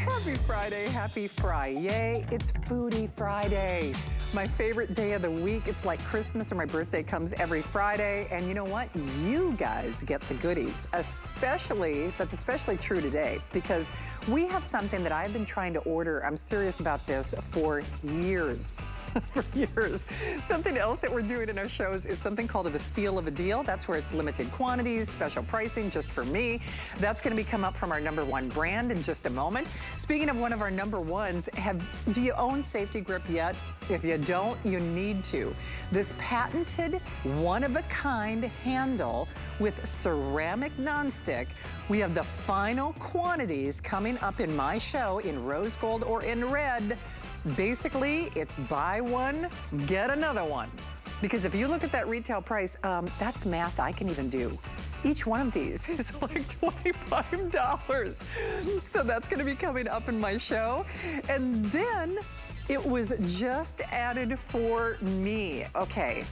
Happy Friday, happy Friday. It's Foodie Friday. My favorite day of the week. It's like Christmas or my birthday comes every Friday. And you know what? You guys get the goodies. That's especially true today because we have something that I've been trying to order. I'm serious about this for years. For years. Something else that we're doing in our shows is something called a steal of a deal. That's where it's limited quantities, special pricing just for me. That's going to be come up from our #1 brand in just a moment. Speaking of one of our #1s, do you own Safety Grip yet? If you don't, you need to. This patented, one-of-a-kind handle with ceramic nonstick. We have the final quantities coming up in my show in rose gold or in red. Basically, it's buy one, get another one. Because if you look at that retail price, that's math I can even do. Each one of these is like $25. So that's gonna be coming up in my show. And then it was just added for me. Okay,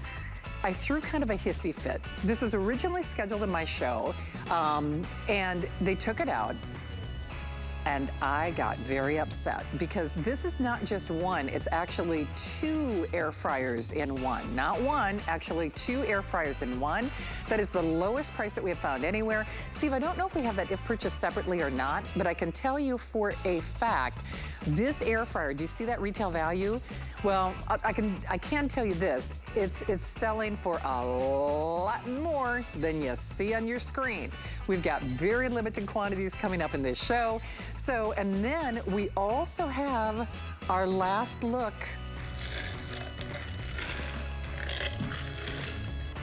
I threw kind of a hissy fit. This was originally scheduled in my show, and they took it out. And I got very upset because this is not just one, it's actually 2 air fryers in one. Not one, actually 2 air fryers in one. That is the lowest price that we have found anywhere. Steve, I don't know if we have that if purchased separately or not, but I can tell you for a fact, this air fryer, do you see that retail value? Well, I can tell you this, it's selling for a lot more than you see on your screen. We've got very limited quantities coming up in this show. So, and then we also have our last look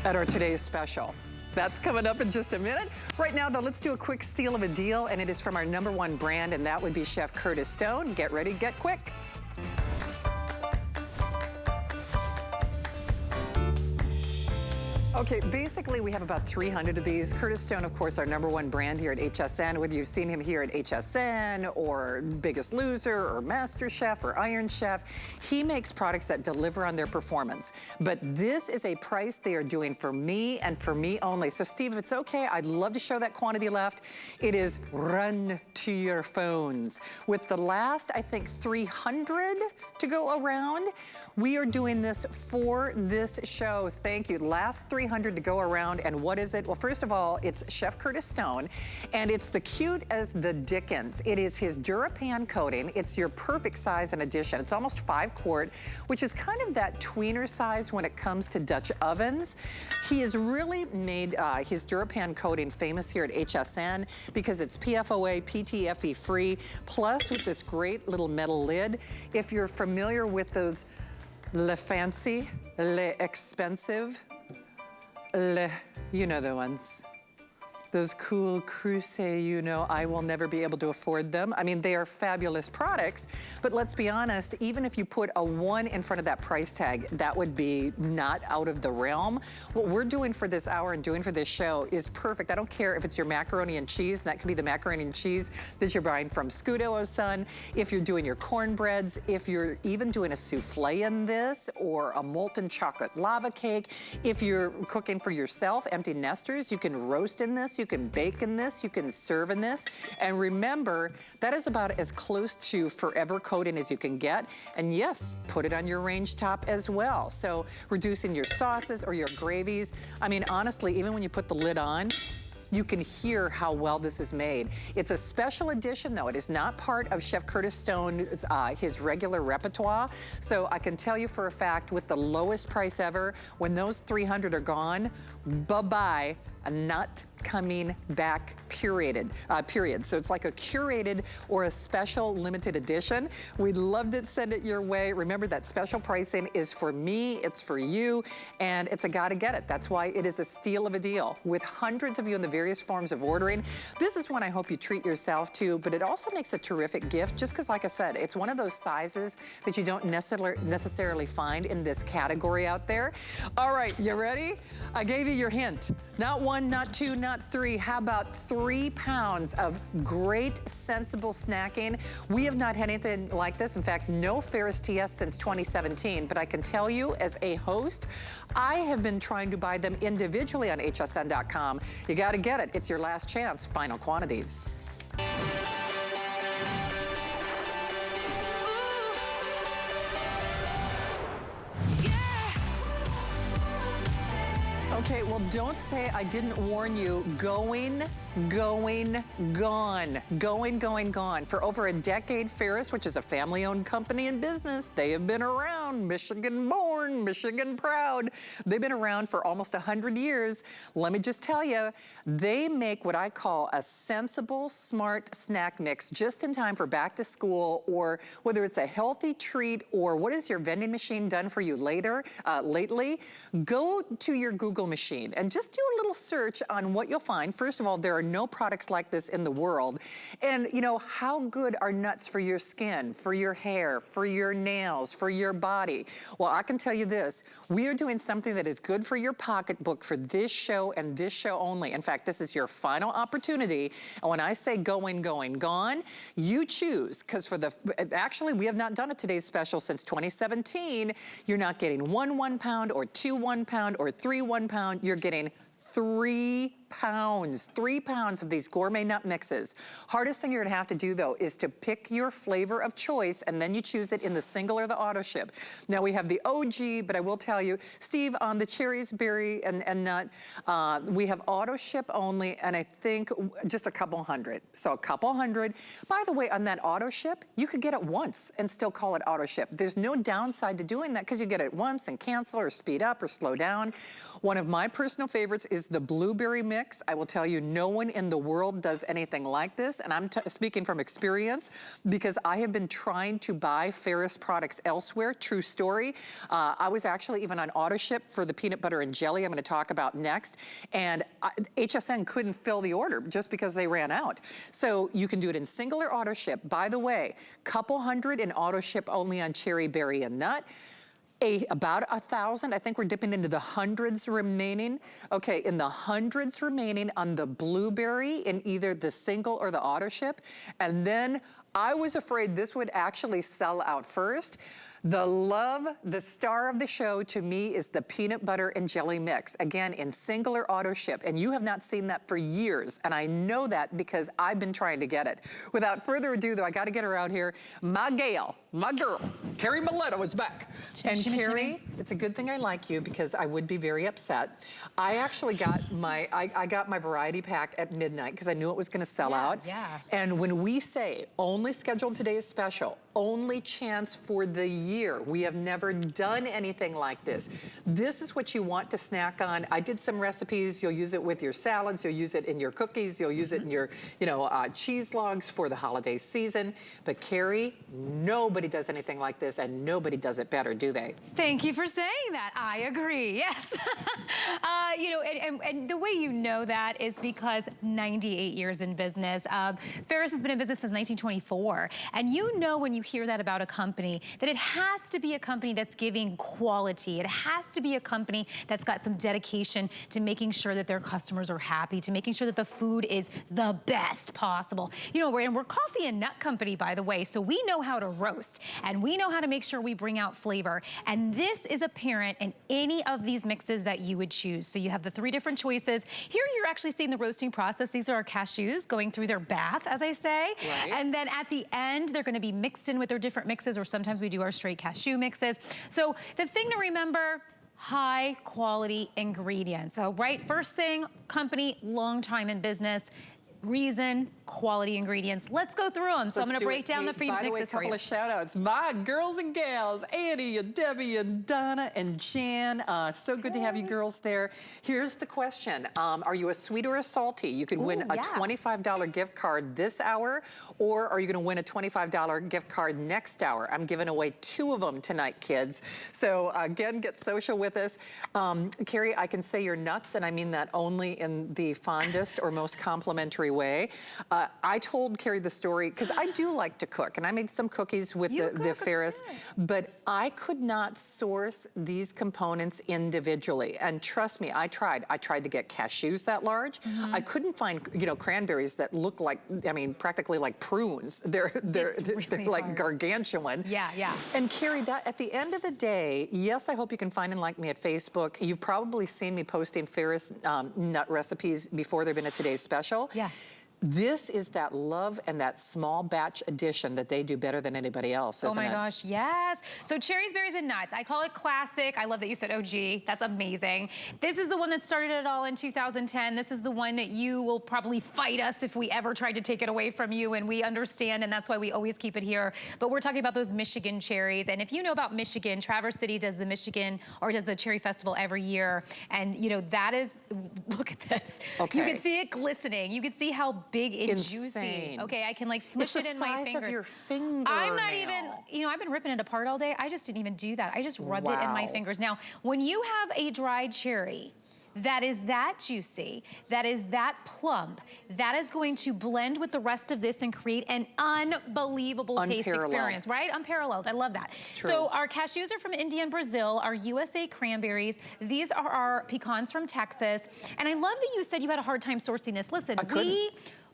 at our today's special. That's coming up in just a minute. Right now, though, let's do a quick steal of a deal, and it is from our #1 brand, and that would be Chef Curtis Stone. Get ready, get quick. Okay, basically we have about 300 of these. Curtis Stone, of course, our #1 brand here at HSN. Whether you've seen him here at HSN or Biggest Loser or Master Chef or Iron Chef, he makes products that deliver on their performance. But this is a price they are doing for me and for me only. So Steve, if it's okay, I'd love to show that quantity left. It is run to your phones. With the last, I think, 300 to go around, we are doing this for this show. Thank you. Last 300 to go around, and what is it? Well, first of all, it's Chef Curtis Stone, and it's the cute as the Dickens. It is his DuraPan coating. It's your perfect size and addition. It's almost 5 quart, which is kind of that tweener size when it comes to Dutch ovens. He has really made his DuraPan coating famous here at HSN because it's PFOA, PTFE free, plus with this great little metal lid. If you're familiar with those le fancy, le expensive, you know the ones. Those cool Crusade, you know, I will never be able to afford them. I mean, they are fabulous products, but let's be honest, even if you put a 1 in front of that price tag, that would be not out of the realm. What we're doing for this hour and doing for this show is perfect. I don't care if it's your macaroni and cheese, and that could be the macaroni and cheese that you're buying from Scudo O'Sun, if you're doing your cornbreads, if you're even doing a souffle in this, or a molten chocolate lava cake, if you're cooking for yourself, empty nesters, you can roast in this, you can bake in this, you can serve in this. And remember, that is about as close to forever coating as you can get. And yes, put it on your range top as well. So reducing your sauces or your gravies. I mean, honestly, even when you put the lid on, you can hear how well this is made. It's a special edition though. It is not part of Chef Curtis Stone's, his regular repertoire. So I can tell you for a fact with the lowest price ever, when those 300 are gone, bye-bye. Not coming back, period. So it's like a curated or a special limited edition. We'd love to send it your way. Remember that special pricing is for me, it's for you, and it's a gotta get it. That's why it is a steal of a deal. With hundreds of you in the various forms of ordering, this is one I hope you treat yourself to, but it also makes a terrific gift just because, like I said, it's one of those sizes that you don't necessarily find in this category out there. All right, you ready? I gave you your hint. Not 1, not 2, not 3. How about 3 pounds of great, sensible snacking? We have not had anything like this. In fact, no Ferris TS since 2017. But I can tell you, as a host, I have been trying to buy them individually on hsn.com. You got to get it. It's your last chance. Final quantities. Okay, well, don't say I didn't warn you. Going, gone. Going. For over a decade, Ferris, which is a family-owned company and business, they have been around. Michigan born, Michigan proud. They've been around for almost 100 years. Let me just tell you, they make what I call a sensible, smart snack mix just in time for back to school, or whether it's a healthy treat, or what has your vending machine done for you lately? Go to your Google machine and just do a little search on what you'll find. First of all, there are no products like this in the world. And you know, how good are nuts for your skin, for your hair, for your nails, for your body? Well, I can tell you this, we are doing something that is good for your pocketbook for this show and this show only. In fact, this is your final opportunity. And when I say going, gone, you choose, because actually we have not done a today's special since 2017. You're not getting 1 pound or 2 1 pound or 3 1 pound. You're getting 3 pounds of these gourmet nut mixes. Hardest thing you're gonna have to do though is to pick your flavor of choice, and then you choose it in the single or the auto ship. Now we have the OG, but I will tell you, Steve, on the cherries, berry, and nut, we have auto ship only, and I think just a couple hundred. So a couple hundred. By the way, on that auto ship, you could get it once and still call it auto ship. There's no downside to doing that because you get it once and cancel or speed up or slow down. One of my personal favorites is the blueberry mix. I will tell you, no one in the world does anything like this, and I'm speaking from experience because I have been trying to buy Ferris products elsewhere. True story. I was actually even on auto ship for the peanut butter and jelly I'm going to talk about next, and HSN couldn't fill the order just because they ran out. So you can do it in single or auto ship. By the way, couple hundred in auto ship only on cherry, berry, and nut. About 1,000, I think we're dipping into the hundreds remaining. Okay, in the hundreds remaining on the blueberry in either the single or the auto ship. And then I was afraid this would actually sell out first. The star of the show to me is the peanut butter and jelly mix. Again, in single or auto ship. And you have not seen that for years. And I know that because I've been trying to get it. Without further ado though, I gotta get her out here. My gal, my girl, Carrie Mileto is back. And Carrie, it's a good thing I like you because I would be very upset. I actually got I got my variety pack at midnight because I knew it was gonna sell out. Yeah. And when we say only scheduled today's special, only chance for the year. We have never done anything like this. This is what you want to snack on. I did some recipes. You'll use it with your salads. You'll use it in your cookies. You'll use it in your, cheese logs for the holiday season. But Carrie, nobody does anything like this, and nobody does it better, do they? Thank you for saying that. I agree. Yes. And the way you know that is because 98 years in business. Ferris has been in business since 1924, and you know when you hear that about a company, that it has to be a company that's giving quality. It has to be a company that's got some dedication to making sure that their customers are happy, to making sure that the food is the best possible. We're coffee and nut company, by the way, so we know how to roast, and we know how to make sure we bring out flavor. And this is apparent in any of these mixes that you would choose. So you have the 3 different choices. Here you're actually seeing the roasting process. These are our cashews going through their bath, as I say. Right. And then at the end, they're gonna be mixed in with their different mixes, or sometimes we do our straight cashew mixes. So the thing to remember, high quality ingredients. So first thing, company, long time in business. Reason, quality ingredients. Let's go through them. So I'm going to break down the free mixes for you. By the way, a couple of shout outs. My girls and gals, Annie and Debbie and Donna and Jan. So good to have you girls there. Here's the question. Are you a sweet or a salty? You could win a $25 gift card this hour, or are you going to win a $25 gift card next hour? I'm giving away 2 of them tonight, kids. So again, get social with us. Carrie, I can say you're nuts, and I mean that only in the fondest or most complimentary way. I told Carrie the story because I do like to cook, and I made some cookies with the Ferris, but I could not source these components individually. And trust me, I tried. I tried to get cashews that large. I couldn't find, cranberries that look like, practically like prunes. They're really like gargantuan. Yeah. And Carrie, that at the end of the day, yes, I hope you can find and like me at Facebook. You've probably seen me posting Ferris nut recipes before they've been a today's special. Yeah. This is that love and that small batch addition that they do better than anybody else, isn't it? Oh my gosh, yes. So cherries, berries, and nuts. I call it classic. I love that you said OG. That's amazing. This is the one that started it all in 2010. This is the one that you will probably fight us if we ever tried to take it away from you, and we understand, and that's why we always keep it here. But we're talking about those Michigan cherries. And if you know about Michigan, Traverse City does the Michigan, or does the Cherry Festival every year. And you know, that is, look at this. Okay. You can see it glistening. You can see how big and Insane. juicy. Okay, I can like smush it in my fingers. It's the size of your finger. I'm not even, you know, I've been ripping it apart all day. I just didn't even do that. I just rubbed it in my fingers. Now, when you have a dried cherry that is that juicy, that is that plump, that is going to blend with the rest of this and create an unbelievable taste experience, right? Unparalleled. I love that. It's true. So our cashews are from India and Brazil, our USA cranberries. These are our pecans from Texas. And I love that you said you had a hard time sourcing this. Listen,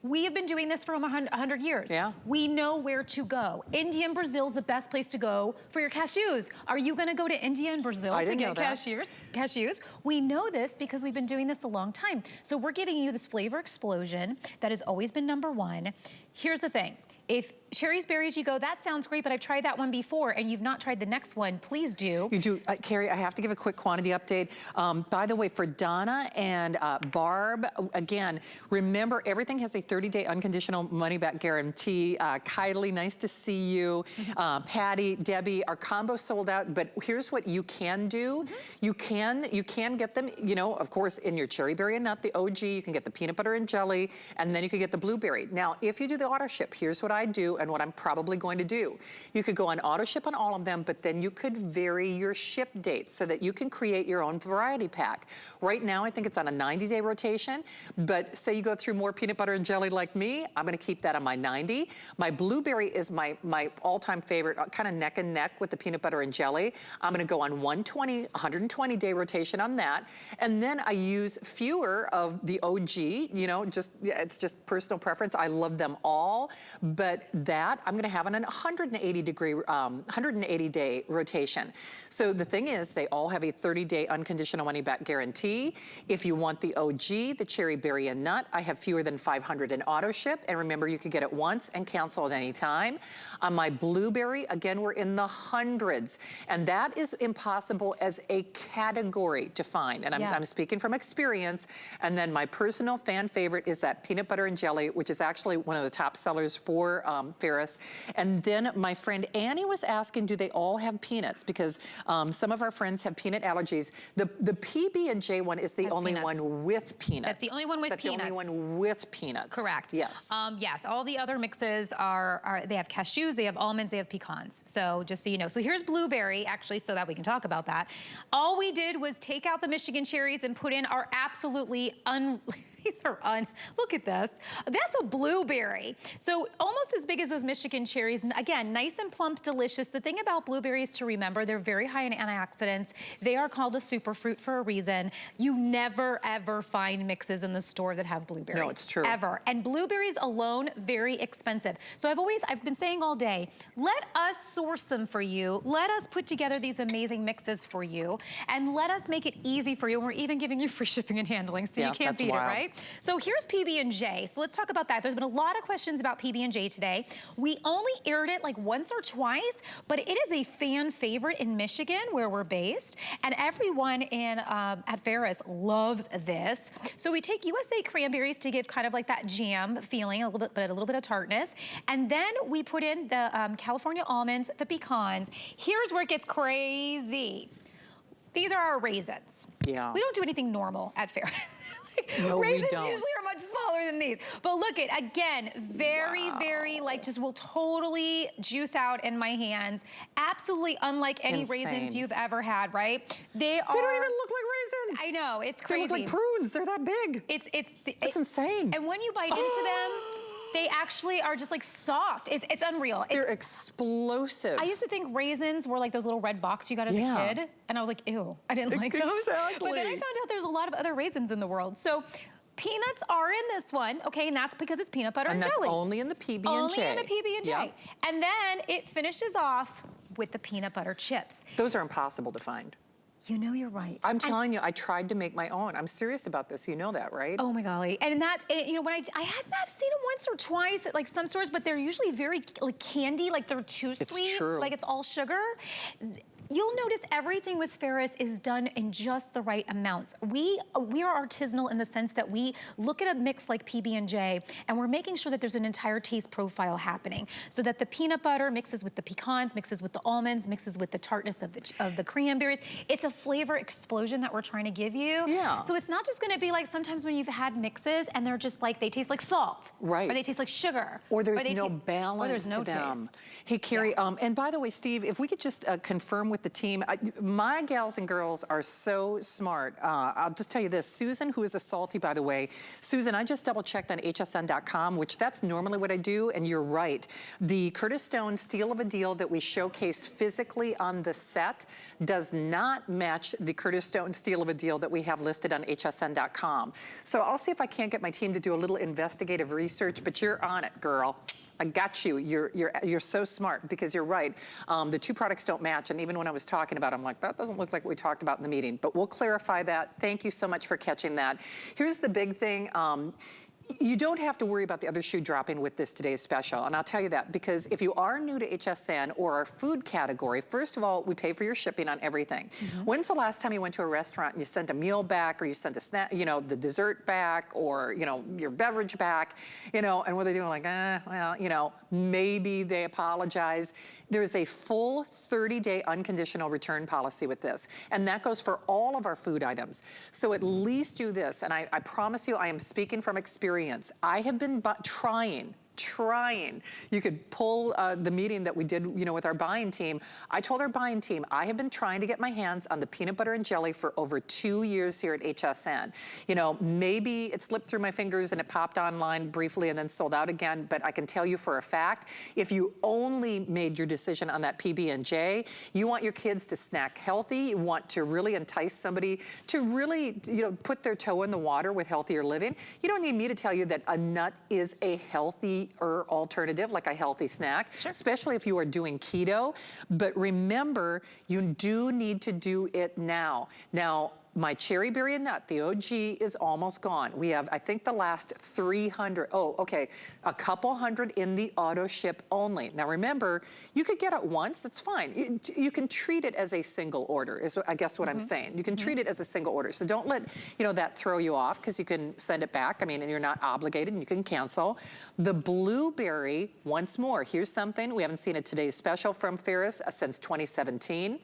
we have been doing this for over 100 years. Yeah. We know where to go. India and Brazil is the best place to go for your cashews. Are you gonna go to India and Brazil to get cashews? We know this because we've been doing this a long time. So we're giving you this flavor explosion that has always been #1. Here's the thing. If cherries, berries, you go, that sounds great, but I've tried that one before, and you've not tried the next one, please do. You do, Carrie, I have to give a quick quantity update. By the way, for Donna and Barb, again, remember everything has a 30-day unconditional money-back guarantee. Kylie, nice to see you. Patty, Debbie, our combo sold out, but here's what you can do. You can get them, you know, of course, in your cherry berry and nut, the OG, you can get the peanut butter and jelly, and then you can get the blueberry. Now, if you do the auto ship, here's what I do and what I'm probably going to do. You could go on auto ship on all of them, but then you could vary your ship dates so that you can create your own variety pack. Right now, I think it's on a 90-day rotation, but say you go through more peanut butter and jelly like me, I'm gonna keep that on my 90. My blueberry is my all-time favorite, kind of neck and neck with the peanut butter and jelly. I'm gonna go on 120-day rotation on that. And then I use fewer of the OG, you know, it's just personal preference. I love them all, but that I'm gonna have on an 180-day rotation. So the thing is, they all have a 30-day unconditional money-back guarantee. If you want the OG, the cherry, berry, and nut, I have fewer than 500 in auto ship. And remember, you can get it once and cancel at any time. On my blueberry, again, we're in the hundreds. And that is impossible as a category to find. And I'm speaking from experience. And then my personal fan favorite is that peanut butter and jelly, which is actually one of the top sellers for Ferris. And then my friend Annie was asking, do they all have peanuts? Because some of our friends have peanut allergies. The PB&J one is the only one with peanuts. That's the only one with peanuts. That's the only one with peanuts. Correct. Yes. Yes, all the other mixes are, they have cashews, they have almonds, they have pecans. So just so you know. So here's blueberry, actually, so that we can talk about that. All we did was take out the Michigan cherries and put in our absolutely look at this. That's a blueberry. So almost as big as those Michigan cherries. And again, nice and plump, delicious. The thing about blueberries to remember, they're very high in antioxidants. They are called a superfruit for a reason. You never, ever find mixes in the store that have blueberry. No, it's true. Ever. And blueberries alone, very expensive. So I've been saying all day, let us source them for you. Let us put together these amazing mixes for you. And let us make it easy for you. And we're even giving you free shipping and handling. So you can't beat it, right? So here's PB&J. So let's talk about that. There's been a lot of questions about PB&J today. We only aired it like once or twice, but it is a fan favorite in Michigan where we're based. And everyone at Ferris loves this. So we take USA cranberries to give kind of like that jam feeling, a little bit of tartness. And then we put in the California almonds, the pecans. Here's where it gets crazy. These are our raisins. Yeah. We don't do anything normal at Ferris. No, raisins we don't. usually are much smaller than these. But look at, again, very, like just will totally juice out in my hands. Absolutely unlike any raisins you've ever had, right? They don't even look like raisins. I know, it's crazy. They look like prunes, they're that big. It's insane. And when you bite into them, they actually are just like soft. It's unreal. They're explosive. I used to think raisins were like those little red box you got as a kid. And I was like, ew, I didn't like those. Exactly. But then I found out there's a lot of other raisins in the world. So peanuts are in this one, okay, and that's because it's peanut butter and jelly. And that's only in the PB&J. Only in the PB&J. Yep. And then it finishes off with the peanut butter chips. Those are impossible to find. You know you're right. I'm telling you, I tried to make my own. I'm serious about this. You know that, right? Oh my golly. And that's, you know, when I have seen them once or twice at like some stores, but they're usually very like candy, like they're too sweet. It's true. Like it's all sugar. You'll notice everything with Ferris is done in just the right amounts. We are artisanal in the sense that we look at a mix like PB&J and we're making sure that there's an entire taste profile happening so that the peanut butter mixes with the pecans, mixes with the almonds, mixes with the tartness of the cranberries. It's a flavor explosion that we're trying to give you. Yeah. So it's not just gonna be like sometimes when you've had mixes and they're just like, they taste like salt. Right. Or they taste like sugar. Or there's no balance or there's no to them. taste. Hey, Carrie, and by the way, Steve, if we could just confirm with the team, my gals and girls are so smart. I'll just tell you this, Susan, who is a salty, by the way, Susan, I just double checked on hsn.com, which that's normally what I do, and you're right. The Curtis Stone Steal of a Deal that we showcased physically on the set does not match the Curtis Stone Steal of a Deal that we have listed on hsn.com. So I'll see if I can't get my team to do a little investigative research, but you're on it, girl. I got you. You're so smart because you're right. The two products don't match, and even when I was talking about it, I'm like, that doesn't look like what we talked about in the meeting. But we'll clarify that. Thank you so much for catching that. Here's the big thing. You don't have to worry about the other shoe dropping with this today's special. And I'll tell you that because if you are new to HSN or our food category, first of all, we pay for your shipping on everything. When's the last time you went to a restaurant and you sent a meal back or you sent a snack, you know, the dessert back or, you know, your beverage back, you know, and what they're doing like, well, you know, maybe they apologize. There's a full 30-day unconditional return policy with this. And that goes for all of our food items. So at least do this. And I promise you, I am speaking from experience. I have been trying. You could pull the meeting that we did, you know, with our buying team. I told our buying team, I have been trying to get my hands on the peanut butter and jelly for over 2 years here at HSN. You know, maybe it slipped through my fingers and it popped online briefly and then sold out again, but I can tell you for a fact, if you only made your decision on that PB&J, you want your kids to snack healthy, you want to really entice somebody to really, you know, put their toe in the water with healthier living. You don't need me to tell you that a nut is a healthy alternative, like a healthy snack, especially if you are doing keto. But remember, you do need to do it now. Now, my cherry berry and nut, the OG, is almost gone. We have, I think, the last 300. Oh, okay, a couple hundred in the auto ship only. Now remember, you could get it once, that's fine. You can treat it as a single order, is I guess what I'm saying. You can treat it as a single order. So don't let, you know, that throw you off because you can send it back. I mean, and you're not obligated and you can cancel. The blueberry, once more, here's something. We haven't seen a today's special from Ferris since 2017.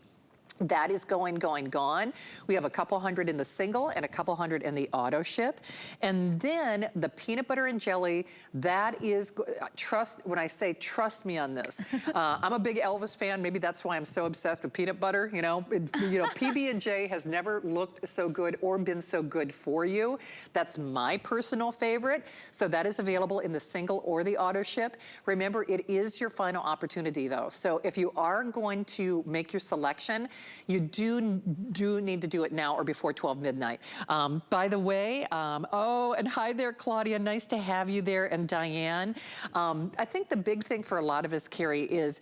That is gone. We have a couple hundred in the single and a couple hundred in the auto ship. And then the peanut butter and jelly, that is, when I say trust me on this. I'm a big Elvis fan. Maybe that's why I'm so obsessed with peanut butter. You know, PB&J has never looked so good or been so good for you. That's my personal favorite. So that is available in the single or the auto ship. Remember, it is your final opportunity though. So if you are going to make your selection, you do need to do it now or before 12 midnight. By the way, oh, and hi there, Claudia. Nice to have you there, and Diane. I think the big thing for a lot of us, Carrie, is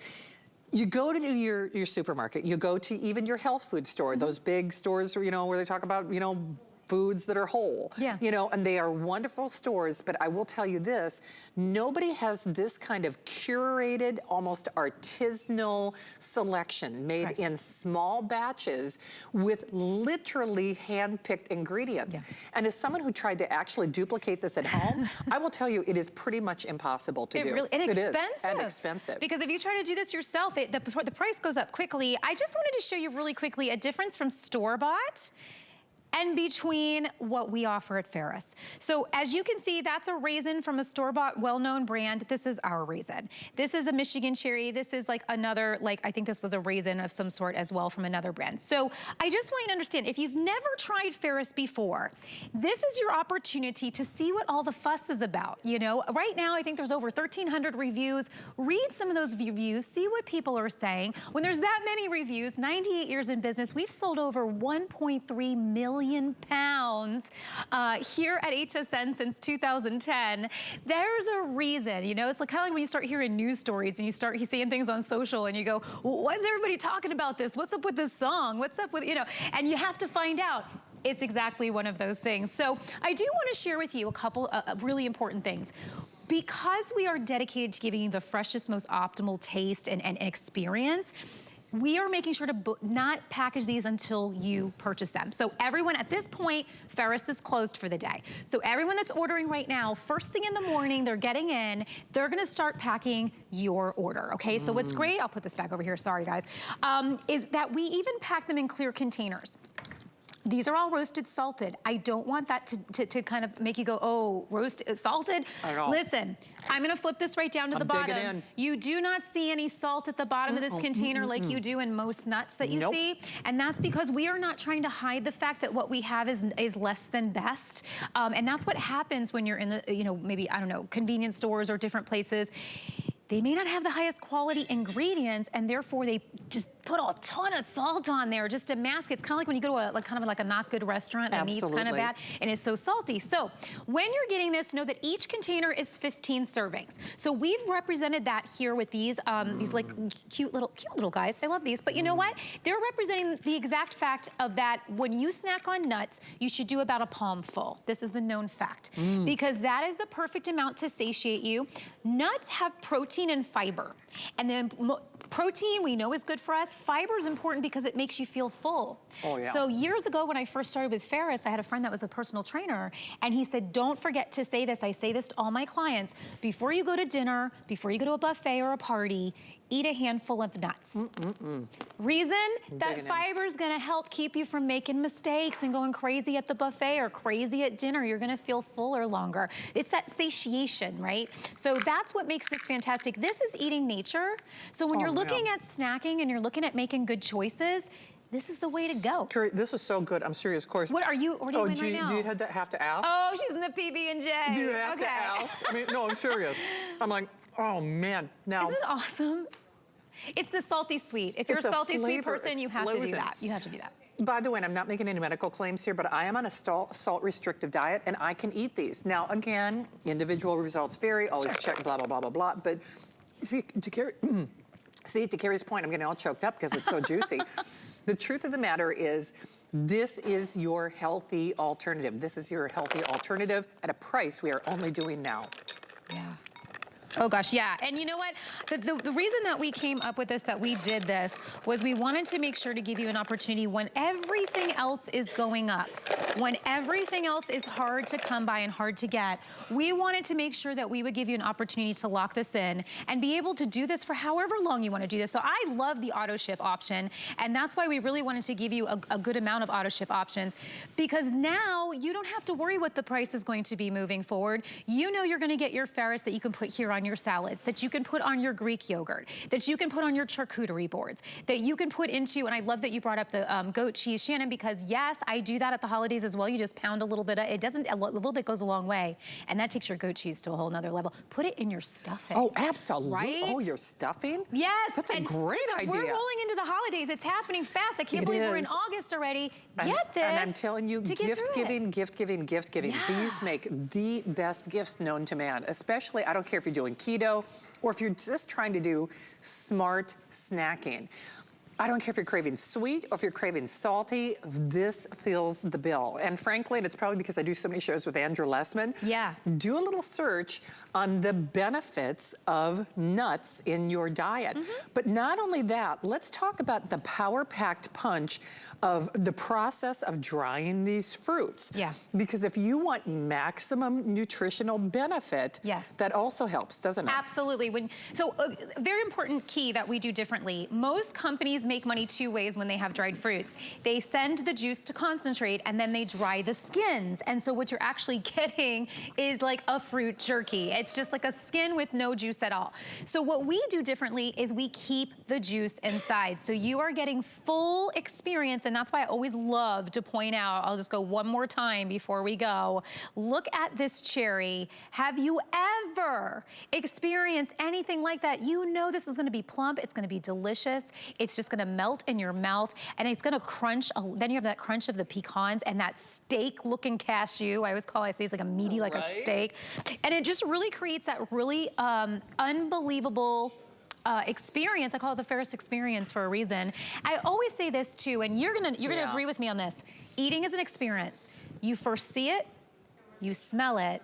you go to your supermarket, you go to even your health food store, those big stores, you know, where they talk about, you know, foods that are whole, you know, and they are wonderful stores, but I will tell you this, nobody has this kind of curated, almost artisanal selection made in small batches with literally hand-picked ingredients. And as someone who tried to actually duplicate this at home, I will tell you, it is pretty much impossible to do. Really, and expensive. It is, and expensive. Because if you try to do this yourself, the price goes up quickly. I just wanted to show you really quickly a difference from store-bought and between what we offer at Ferris. So as you can see, that's a raisin from a store-bought, well-known brand. This is our raisin. This is a Michigan cherry. This is like another, like I think this was a raisin of some sort as well from another brand. So I just want you to understand, if you've never tried Ferris before, this is your opportunity to see what all the fuss is about. You know, right now I think there's over 1,300 reviews. Read some of those reviews, see what people are saying. When there's that many reviews, 98 years in business, we've sold over 1.3 million million pounds here at HSN since 2010. There's a reason, you know, it's like kind of like when you start hearing news stories and you start seeing things on social and you go, why is everybody talking about this? What's up with this song? What's up with, you know, and you have to find out. It's exactly one of those things. So I do want to share with you a couple of really important things. Because we are dedicated to giving you the freshest, most optimal taste and experience, we are making sure to not package these until you purchase them. So everyone at this point, Ferris is closed for the day. So everyone that's ordering right now, first thing in the morning, they're getting in, they're gonna start packing your order, okay? So what's great, I'll put this back over here, sorry guys, is that we even pack them in clear containers. These are all roasted salted. I don't want that to kind of make you go, oh, roasted, salted? I know. Listen, I'm gonna flip this right down to the bottom. In. You do not see any salt at the bottom of this container like you do in most nuts that you see. And that's because we are not trying to hide the fact that what we have is less than best. And that's what happens when you're in the, you know, maybe, I don't know, convenience stores or different places. They may not have the highest quality ingredients, and therefore they just put a ton of salt on there just to mask it. It's kind of like when you go to kind of like a not good restaurant and the meat's kind of bad and it's so salty. So when you're getting this, know that each container is 15 servings. So we've represented that here with these like cute little guys. I love these, but you know what? They're representing the exact fact of that when you snack on nuts, you should do about a palm full. This is the known fact because that is the perfect amount to satiate you. Nuts have protein and fiber. And then protein we know is good for us. Fiber is important because it makes you feel full. Oh, yeah. So years ago when I first started with Ferris, I had a friend that was a personal trainer and he said, don't forget to say this. I say this to all my clients. Before you go to dinner, before you go to a buffet or a party, eat a handful of nuts. Reason? That fiber is gonna help keep you from making mistakes and going crazy at the buffet or crazy at dinner. You're gonna feel fuller longer. It's that satiation, right? So that's what makes this fantastic. This is eating nature. So when you're looking at snacking and you're looking at making good choices, this is the way to go. Carrie, this is so good. I'm serious, of course. What are you ordering right now? Do you have to ask? Oh, she's in the PB&J. Do you have to ask? I mean, no, I'm serious. I'm like, oh man. Now, isn't it awesome? It's the salty sweet. If you're a salty sweet person, you have to do that. You have to do that. By the way, and I'm not making any medical claims here, but I am on a salt restrictive diet and I can eat these. Now, again, individual results vary, always check blah, blah, blah, blah, blah. But see, to Carrie's point, I'm getting all choked up because it's so juicy. The truth of the matter is, this is your healthy alternative. This is your healthy alternative at a price we are only doing now. Yeah. Oh gosh, yeah. And you know what? The reason that we came up with this, that we did this, was we wanted to make sure to give you an opportunity when everything else is going up, when everything else is hard to come by and hard to get, we wanted to make sure that we would give you an opportunity to lock this in and be able to do this for however long you want to do this. So I love the auto ship option, and that's why we really wanted to give you a good amount of auto ship options, because now you don't have to worry what the price is going to be moving forward. You know you're going to get your Ferris that you can put here on your salads, that you can put on your Greek yogurt, that you can put on your charcuterie boards, that you can put into, and I love that you brought up the goat cheese, Shannon, because yes, I do that at the holidays as well. You just pound a little bit, a little bit goes a long way, and that takes your goat cheese to a whole nother level. Put it in your stuffing. Oh, absolutely. Right? Oh, your stuffing? Yes. That's a great idea. We're rolling into the holidays. It's happening fast. I can't believe we're in August already. Get this. And I'm telling you, gift giving. Yes. These make the best gifts known to man, especially, I don't care if you're doing keto or if you're just trying to do smart snacking. I don't care if you're craving sweet or if you're craving salty, this fills the bill. And frankly, and it's probably because I do so many shows with Andrew Lessman, do a little search on the benefits of nuts in your diet. But not only that, let's talk about the power-packed punch of the process of drying these fruits. Yeah. Because if you want maximum nutritional benefit, that also helps, doesn't it? Absolutely. So a very important key that we do differently. Most companies make money two ways when they have dried fruits. They send the juice to concentrate and then they dry the skins. And so what you're actually getting is like a fruit jerky. It's just like a skin with no juice at all. So what we do differently is we keep the juice inside. So you are getting full experience, and that's why I always love to point out, I'll just go one more time before we go. Look at this cherry. Have you ever experienced anything like that? You know this is gonna be plump, it's gonna be delicious. It's just gonna melt in your mouth, and it's gonna crunch, then you have that crunch of the pecans and that steak-looking cashew. I say it's like a meaty, like a steak. And it just really creates that really unbelievable experience. I call it the Ferris experience for a reason. I always say this too, and you're gonna agree with me on this. Eating is an experience. You first see it, you smell it,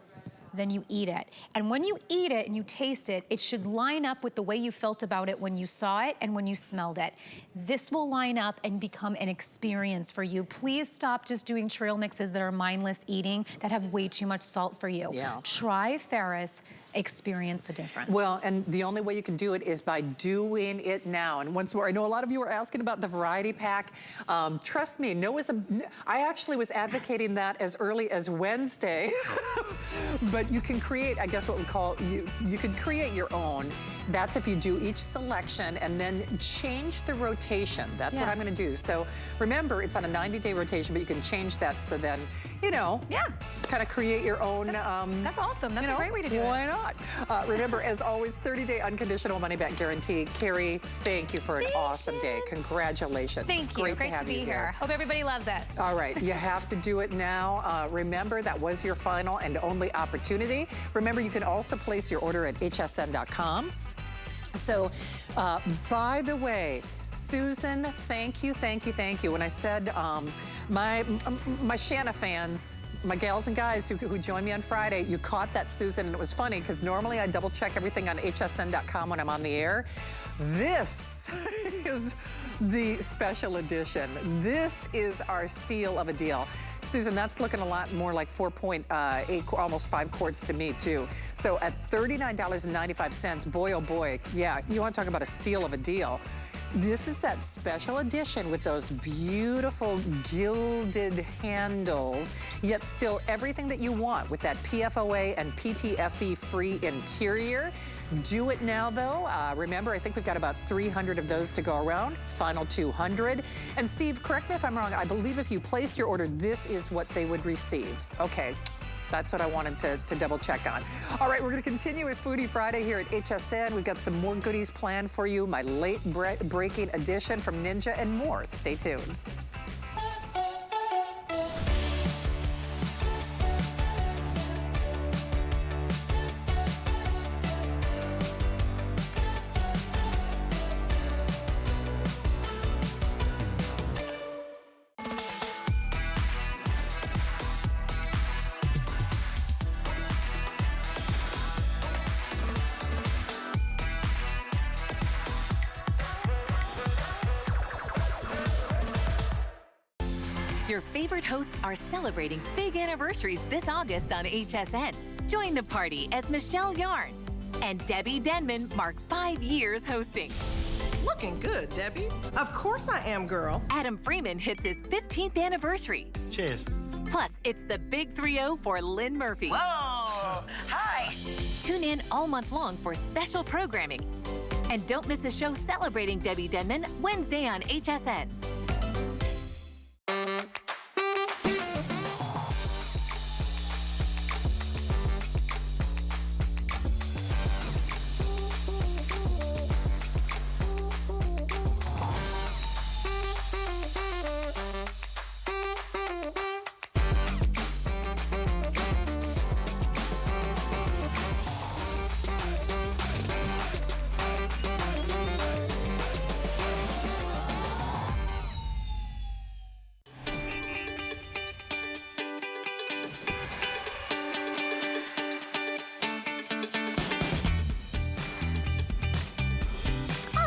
then you eat it. And when you eat it and you taste it, it should line up with the way you felt about it when you saw it and when you smelled it. This will line up and become an experience for you. Please stop just doing trail mixes that are mindless eating that have way too much salt for you. Yeah. Try Ferris. Experience the difference. Well, and the only way you can do it is by doing it now. And once more, I know a lot of you are asking about the variety pack. Trust me, I actually was advocating that as early as Wednesday. But you can create, I guess what we call, you can create your own. That's if you do each selection and then change the rotation. That's what I'm gonna do. So remember, it's on a 90-day rotation, but you can change that so then, you know, kind of create your own. That's awesome. That's a great way to do it. Why not? Remember, as always, 30-day unconditional money-back guarantee. Carrie, thank you for an awesome day. Congratulations. Thank you. Great to be here. Hope everybody loves it. All right, you have to do it now. Remember, that was your final and only opportunity. Remember, you can also place your order at hsn.com. So, by the way, Susan, thank you. When I said my Shannon fans, my gals and guys who joined me on Friday, you caught that, Susan, and it was funny because normally I double check everything on hsn.com when I'm on the air. This is the special edition. This is our steal of a deal. Susan, that's looking a lot more like 4.8, almost 5 quarts to me too. So at $39.95, boy oh boy, yeah, you want to talk about a steal of a deal. This is that special edition with those beautiful gilded handles, yet still everything that you want with that PFOA and PTFE-free interior. Do it now, though. Remember, I think we've got about 300 of those to go around, final 200. And Steve, correct me if I'm wrong, I believe if you placed your order, this is what they would receive. Okay. That's what I wanted to double check on. All right, we're gonna continue with Foodie Friday here at HSN. We've got some more goodies planned for you, my late breaking edition from Ninja and more. Stay tuned. Your favorite hosts are celebrating big anniversaries this August on HSN. Join the party as Michelle Yarn and Debbie Denman mark 5 years hosting. Looking good, Debbie. Of course I am, girl. Adam Freeman hits his 15th anniversary. Cheers. Plus, it's the big 3-0 for Lynn Murphy. Whoa! Hi! Tune in all month long for special programming. And don't miss a show celebrating Debbie Denman Wednesday on HSN.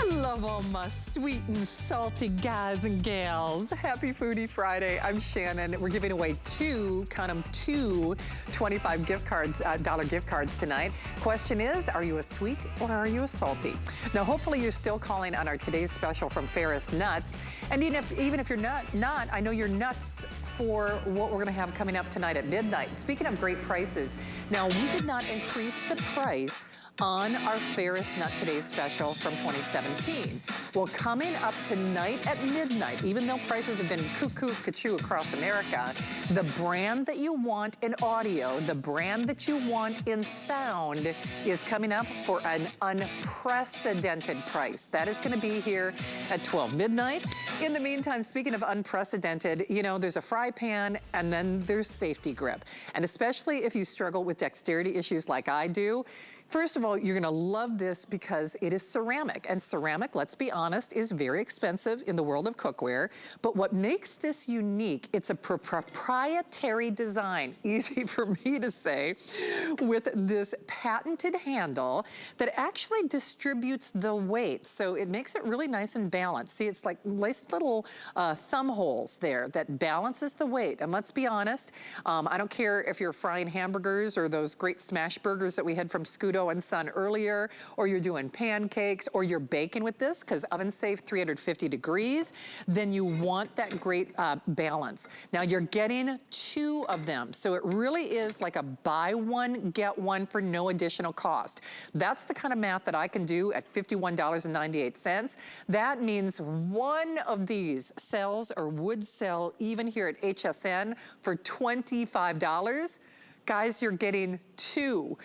Love all my sweet and salty guys and gals. Happy Foodie Friday. I'm Shannon. We're giving away two 25 gift cards, dollar gift cards tonight. Question is, are you a sweet or are you a salty? Now, hopefully you're still calling on our today's special from Ferris Nuts. And even if you're not, I know you're nuts for what we're gonna have coming up tonight at midnight. Speaking of great prices, now we did not increase the price on our Ferris Nut Today special from 2017. Well, coming up tonight at midnight, even though prices have been cuckoo across America, the brand that you want in audio, the brand that you want in sound is coming up for an unprecedented price. That is going to be here at 12 midnight. In the meantime, speaking of unprecedented, you know, there's a fry pan and then there's safety grip. And especially if you struggle with dexterity issues like I do, first of all, you're gonna love this because it is ceramic. And ceramic, let's be honest, is very expensive in the world of cookware. But what makes this unique, it's a proprietary design, easy for me to say, with this patented handle that actually distributes the weight. So it makes it really nice and balanced. See, it's like nice little thumb holes there that balances the weight. And let's be honest, I don't care if you're frying hamburgers or those great smash burgers that we had from Scudo and Son earlier, or you're doing pancakes, or you're baking with this, because oven safe 350 degrees, then you want that great balance. Now you're getting 2 of them, so it really is like a buy one, get one for no additional cost. That's the kind of math that I can do at $51.98. That means one of these sells or would sell even here at HSN for $25. Guys, you're getting 2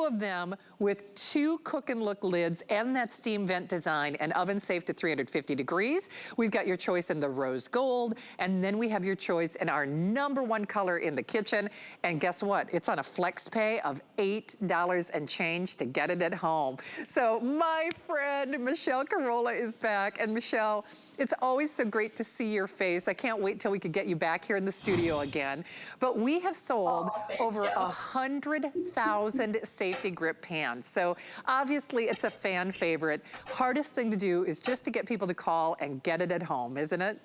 of them with 2 cook and look lids and that steam vent design and oven safe to 350 degrees. We've got your choice in the rose gold, and then we have your choice in our #1 color in the kitchen. And guess what? It's on a flex pay of $8 and change to get it at home. So my friend Michelle Carolla is back. And Michelle, it's always so great to see your face. I can't wait till we could get you back here in the studio again. But we have sold over 100,000 safety grip pans. So obviously it's a fan favorite. Hardest thing to do is just to get people to call and get it at home, isn't it?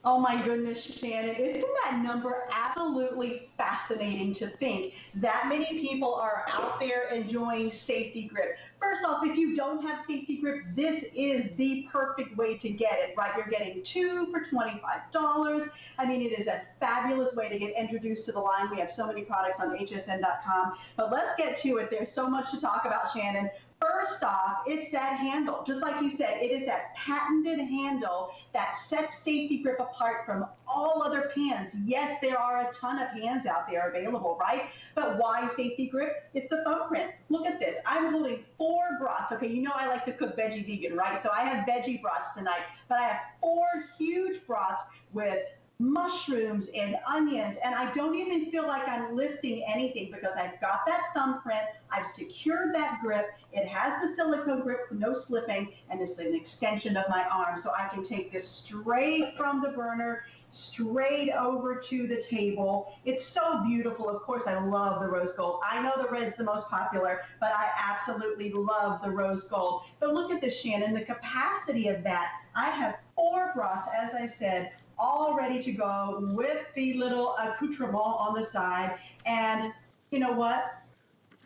Oh my goodness, Shannon, isn't that number absolutely fascinating to think that many people are out there enjoying safety grip? First off, if you don't have safety grip, this is the perfect way to get it, right? You're getting 2 for $25. I mean, it is a fabulous way to get introduced to the line. We have so many products on hsn.com, but let's get to it. There's so much to talk about, Shannon. First off, it's that handle. Just like you said, it is that patented handle that sets safety grip apart from all other pans. Yes, there are a ton of pans out there available, right? But why safety grip? It's the thumbprint. Look at this. I'm holding 4 brats. Okay, you know I like to cook veggie vegan, right? So I have veggie brats tonight, but I have 4 huge brats with mushrooms and onions, and I don't even feel like I'm lifting anything because I've got that thumbprint, I've secured that grip, it has the silicone grip for no slipping, and it's an extension of my arm, so I can take this straight from the burner, straight over to the table. It's so beautiful. Of course, I love the rose gold. I know the red's the most popular, but I absolutely love the rose gold. But look at this, Shannon, the capacity of that. I have 4 brats, as I said, all ready to go with the little accoutrement on the side. And you know what?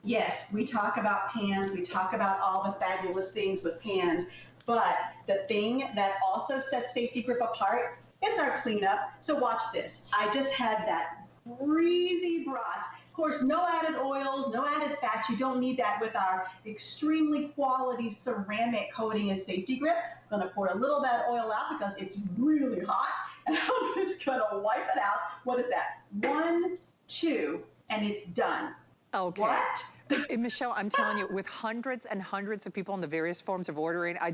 Yes, we talk about pans, we talk about all the fabulous things with pans, but the thing that also sets safety grip apart is our cleanup. So watch this. I just had that breezy brats. Of course, no added oils, no added fats. You don't need that with our extremely quality ceramic coating and safety grip. I'm gonna pour a little of that oil out because it's really hot. And I'm just gonna wipe it out. What is that? 1, 2, and it's done. Okay. What? Michelle, I'm telling you, with hundreds and hundreds of people in the various forms of ordering, I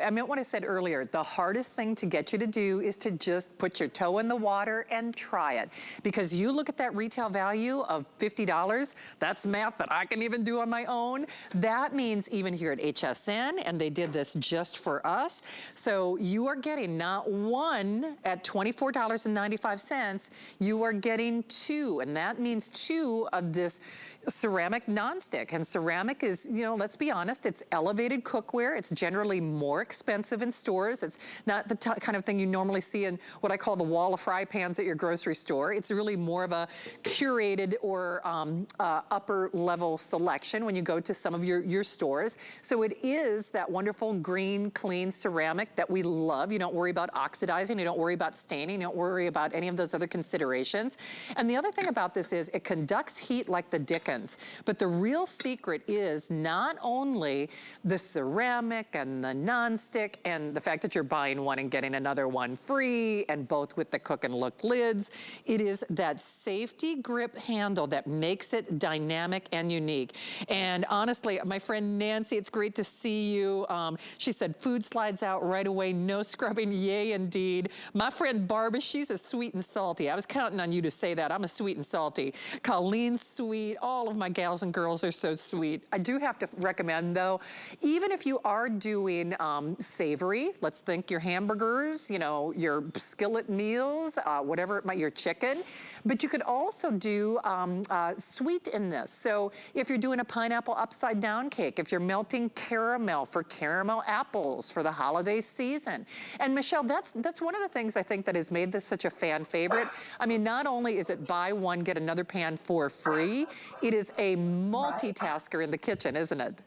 meant what I said earlier, the hardest thing to get you to do is to just put your toe in the water and try it. Because you look at that retail value of $50, that's math that I can even do on my own. That means even here at HSN, and they did this just for us, so you are getting not 1 at $24.95, you are getting 2, and that means 2 of this ceramic nonstick. And ceramic is, you know, let's be honest, it's elevated cookware. It's generally more expensive in stores. It's not the kind of thing you normally see in what I call the wall of fry pans at your grocery store. It's really more of a curated or upper level selection when you go to some of your stores. So it is that wonderful green, clean ceramic that we love. You don't worry about oxidizing. You don't worry about staining. You don't worry about any of those other considerations. And the other thing about this is it conducts heat like the dickens. kitchens. But the real secret is not only the ceramic and the nonstick and the fact that you're buying one and getting another one free, and both with the cook and look lids. It is that safety grip handle that makes it dynamic and unique. And honestly, my friend Nancy, it's great to see you. She said food slides out right away, no scrubbing, yay indeed. My friend Barbara, she's a sweet and salty. I was counting on you to say that. I'm a sweet and salty. Colleen's sweet. All of my gals and girls are so sweet. I do have to recommend though, even if you are doing savory, let's think your hamburgers, you know, your skillet meals, whatever it might, your chicken, but you could also do sweet in this. So if you're doing a pineapple upside down cake, if you're melting caramel for caramel apples for the holiday season. And Michelle, that's one of the things I think that has made this such a fan favorite. I mean, not only is it buy one, get another pan for free, it is a multitasker in the kitchen, isn't it?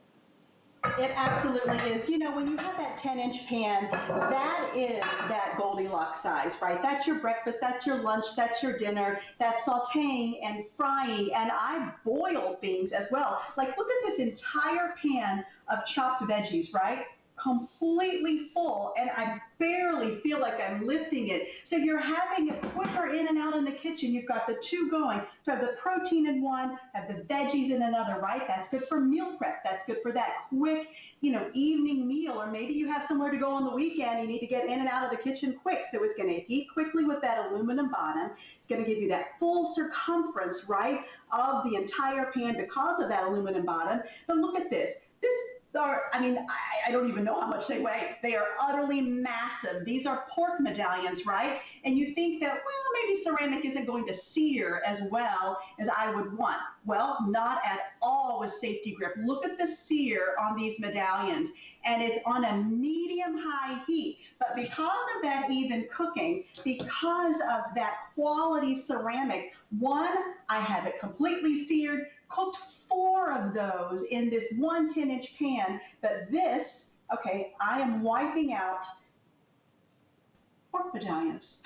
It absolutely is. You know, when you have that 10-inch pan, that is that Goldilocks size, right? That's your breakfast, that's your lunch, that's your dinner, that's sauteing and frying, and I boil things as well. Like, look at this entire pan of chopped veggies, right? Completely full, and I barely feel like I'm lifting it. So you're having it quicker in and out in the kitchen. You've got the two going. So have the protein in one, have the veggies in another, right? That's good for meal prep. That's good for that quick, you know, evening meal. Or maybe you have somewhere to go on the weekend. You need to get in and out of the kitchen quick. So it's going to heat quickly with that aluminum bottom. It's going to give you that full circumference, right, of the entire pan because of that aluminum bottom. But look at this. I mean, I don't even know how much they weigh. They are utterly massive. These are pork medallions, right? And you think that, well, maybe ceramic isn't going to sear as well as I would want. Well, not at all with safety grip. Look at the sear on these medallions, and it's on a medium-high heat. But because of that even cooking, because of that quality ceramic, one, I have it completely seared, cooked 4 of those in this one 10-inch pan, but this, okay, I am wiping out pork medallions.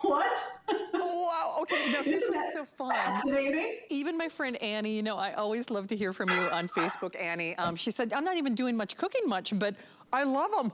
What? Oh, wow. Okay, now here's what's so fun. Fascinating. Even my friend Annie, you know, I always love to hear from you on Facebook, Annie. She said, I'm not even doing much cooking much, but I love them.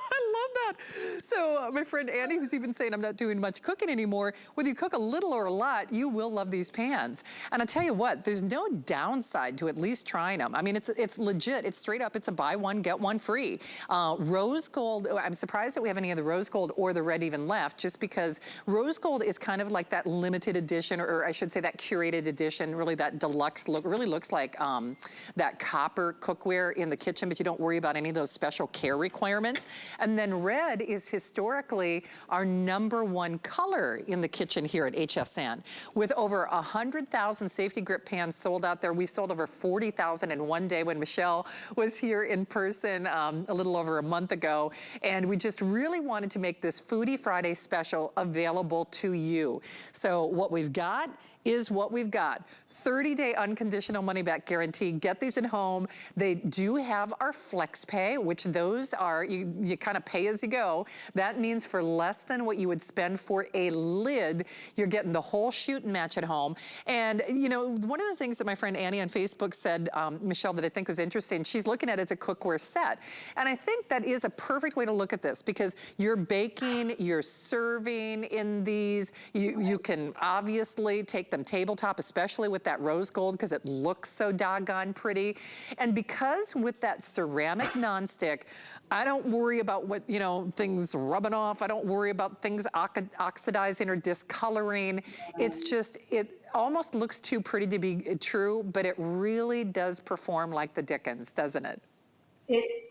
I love that. So my friend Annie, who's even saying I'm not doing much cooking anymore, whether you cook a little or a lot, you will love these pans. And I tell you what, there's no downside to at least trying them. I mean, it's legit. It's straight up. It's a buy one, get one free. Rose gold, I'm surprised that we have any of the rose gold or the red even left, just because rose gold is kind of like that limited edition, or I should say that curated edition, really that deluxe look. It really looks like that copper cookware in the kitchen, but you don't worry about any of those special care requirements. And then red is historically our #1 color in the kitchen here at HSN. With over 100,000 safety grip pans sold out there, we sold over 40,000 in one day when Michelle was here in person a little over a month ago. And we just really wanted to make this Foodie Friday special available to you. So what we've got is what we've got. 30-day unconditional money-back guarantee. Get these at home. They do have our flex pay, which those are, you kind of pay as you go. That means for less than what you would spend for a lid, you're getting the whole shoot and match at home. And, you know, one of the things that my friend Annie on Facebook said, Michelle, that I think was interesting, she's looking at it as a cookware set. And I think that is a perfect way to look at this, because you're baking, you're serving in these. You can obviously take them tabletop, especially with that rose gold, because it looks so doggone pretty. And because with that ceramic nonstick, I don't worry about what, you know, things rubbing off. I don't worry about things oxidizing or discoloring. It's just, it almost looks too pretty to be true, but it really does perform like the Dickens, doesn't it?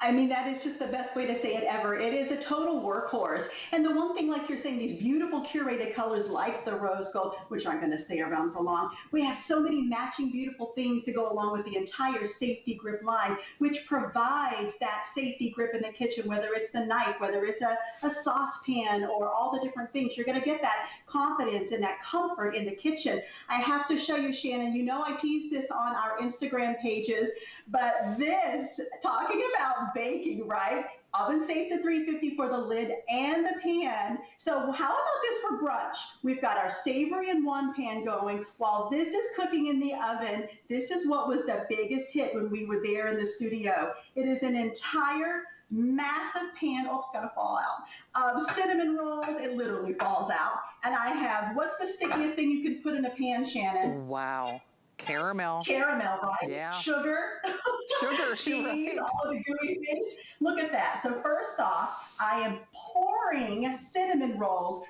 I mean, that is just the best way to say it ever. It is a total workhorse. And the one thing, like you're saying, these beautiful curated colors like the rose gold, which aren't going to stay around for long. We have so many matching beautiful things to go along with the entire safety grip line, which provides that safety grip in the kitchen, whether it's the knife, whether it's a saucepan, or all the different things. You're going to get that confidence and that comfort in the kitchen. I have to show you, Shannon, you know I tease this on our Instagram pages, but this, talking about about baking, right? Oven safe to 350 for the lid and the pan. So how about this for brunch? We've got our savory in one pan going. While this is cooking in the oven, this is what was the biggest hit when we were there in the studio. It is an entire massive pan, oh, it's gonna fall out, of cinnamon rolls. It literally falls out. And I have, what's the stickiest thing you could put in a pan, Shannon? Wow. Caramel. Caramel, right? Yeah. Sugar. Sugar, Cheese, right. all the gooey things. Look at that. So first off, I am pouring cinnamon rolls.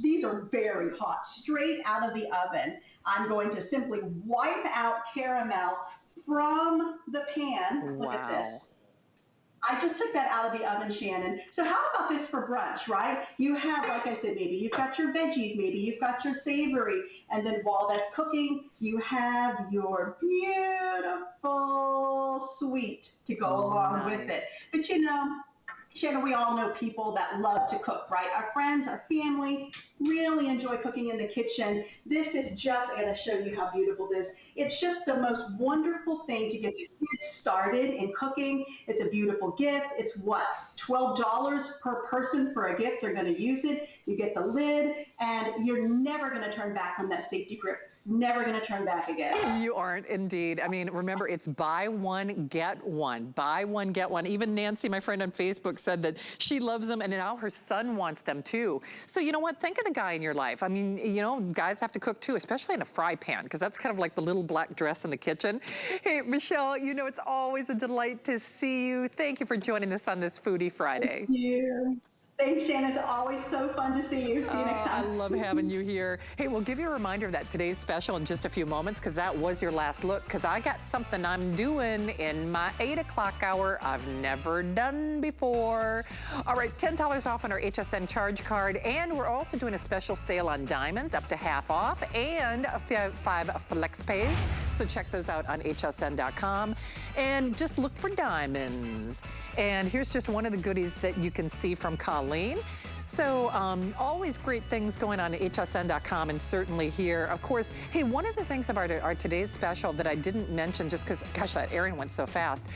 These are very hot, straight out of the oven. I'm going to simply wipe out caramel from the pan. Look at this. I just took that out of the oven, Shannon. So how about this for brunch, right? You have, like I said, maybe you've got your veggies, maybe you've got your savory, and then while that's cooking, you have your beautiful sweet to go along with it. But you know, Shannon, we all know people that love to cook, right? Our friends, our family really enjoy cooking in the kitchen. This is just, I'm going to show you how beautiful this is. It's just the most wonderful thing to get the kids started in cooking. It's a beautiful gift. It's what, $12 per person for a gift. They're going to use it. You get the lid, and you're never going to turn back on that safety grip. Never going to turn back again. You aren't, indeed. I mean, remember, it's buy one, get one. Buy one, get one. Even Nancy, my friend on Facebook, said that she loves them, and now her son wants them too. So you know what? Think of the guy in your life. I mean, you know, guys have to cook too, especially in a fry pan, because that's kind of like the little black dress in the kitchen. Hey, Michelle, you know, it's always a delight to see you. Thank you for joining us on this Foodie Friday. Thank you. Thanks, Shannon. It's always so fun to see you. See you next time. I love having you here. Hey, we'll give you a reminder of that today's special in just a few moments, because that was your last look, because I got something I'm doing in my 8 o'clock hour I've never done before. All right, $10 off on our HSN charge card, and we're also doing a special sale on diamonds, up to half off, and 5 flex pays. So check those out on hsn.com, and just look for diamonds. And here's just one of the goodies that you can see from Colleen. So always great things going on at hsn.com, and certainly here. Of course, hey, one of the things about our today's special that I didn't mention, just because, gosh, that airing went so fast,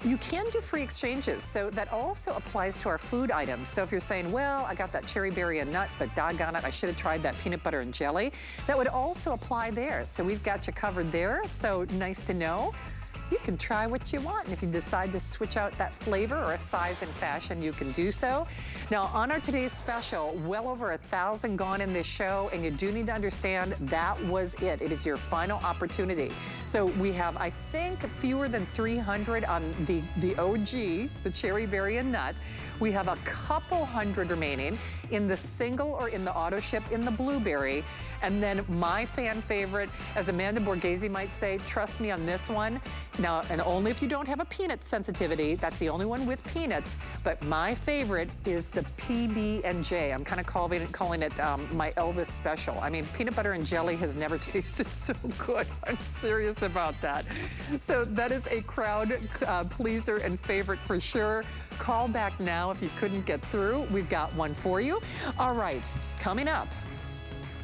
you can do free exchanges. So that also applies to our food items. So if you're saying, well, I got that cherry berry and nut, but doggone it, I should have tried that peanut butter and jelly, that would also apply there. So we've got you covered there. So nice to know. You can try what you want, and if you decide to switch out that flavor or a size and fashion, you can do so. Now, on our today's special, well over 1,000 gone in this show, and you do need to understand that was it. It is your final opportunity. So we have, I think, fewer than 300 on the OG, the cherry berry and nut. We have a couple hundred remaining in the single or in the auto ship in the blueberry. And then my fan favorite, as Amanda Borghese might say, trust me on this one. Now, and only if you don't have a peanut sensitivity, that's the only one with peanuts, but my favorite is the PB&J. I'm kind of calling it my Elvis special. I mean, peanut butter and jelly has never tasted so good. I'm serious about that. So that is a crowd pleaser and favorite for sure. Call back now if you couldn't get through. We've got one for you. All right, coming up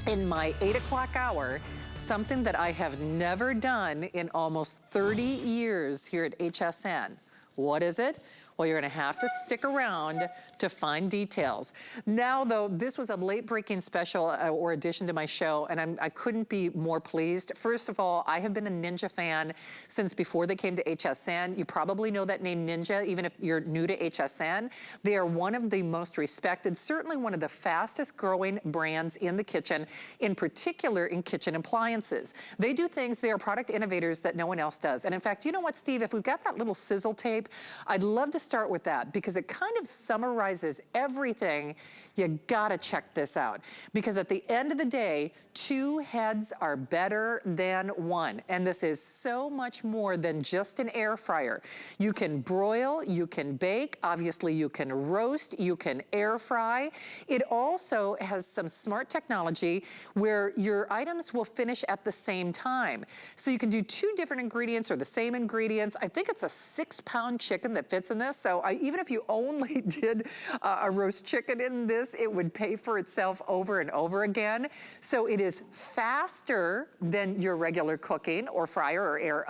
in my 8 o'clock hour, something that I have never done in almost 30 years here at HSN. What is it? Well, you're gonna have to stick around to find details. Now, though, this was a late-breaking special or addition to my show, and I couldn't be more pleased. First of all, I have been a Ninja fan since before they came to HSN. You probably know that name Ninja, even if you're new to HSN. They are one of the most respected, certainly one of the fastest-growing brands in the kitchen, in particular in kitchen appliances. They do things, they are product innovators that no one else does. And in fact, you know what, Steve, if we've got that little sizzle tape, I'd love to start with that, because it kind of summarizes everything. You gotta check this out, because at the end of the day, 2 heads are better than 1. And this is so much more than just an air fryer. You can broil, you can bake, obviously you can roast, you can air fry. It also has some smart technology where your items will finish at the same time. So you can do 2 different ingredients or the same ingredients. I think it's a 6-pound chicken that fits in this. this. So even if you only did a roast chicken in this, it would pay for itself over and over again. So it is faster than your regular cooking or fryer or air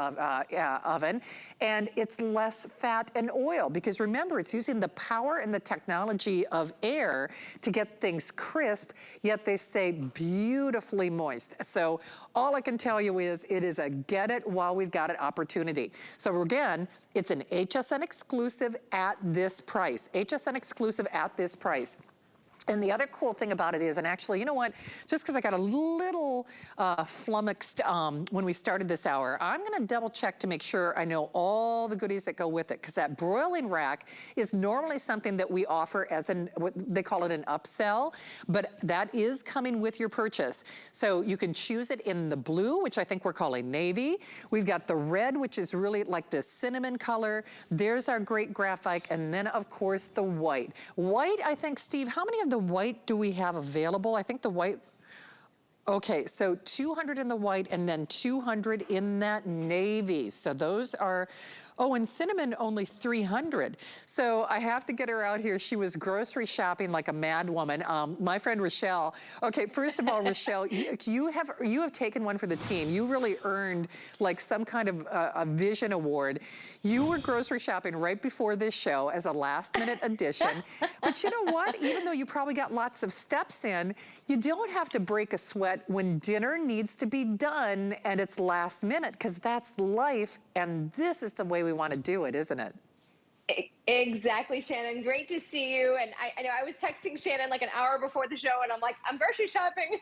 oven, and it's less fat and oil, because remember, it's using the power and the technology of air to get things crisp, yet they stay beautifully moist. So all I can tell you is it is a get it while we've got it opportunity. So again, it's an HSN exclusive at this price. HSN exclusive at this price. And the other cool thing about it is, and actually, you know what, just because I got a little flummoxed when we started this hour, I'm gonna double check to make sure I know all the goodies that go with it, because that broiling rack is normally something that we offer as they call it an upsell, but that is coming with your purchase. So you can choose it in the blue, which I think we're calling navy. We've got the red, which is really like this cinnamon color. There's our great graphite, and then of course the white. White, I think, Steve, how many of the white do we have available? I think the white, okay, so 200 in the white and then 200 in that navy. So those are, oh, and cinnamon only 300. So I have to get her out here. She was grocery shopping like a mad woman. My friend Rochelle. Okay, first of all, Rochelle, you have taken one for the team. You really earned like some kind of a vision award. You were grocery shopping right before this show as a last minute addition. But you know what? Even though you probably got lots of steps in, you don't have to break a sweat when dinner needs to be done and it's last minute, because that's life, and this is the way we want to do it, isn't it? Exactly, Shannon. Great to see you. And I know I was texting Shannon like an hour before the show, and I'm like, I'm grocery shopping.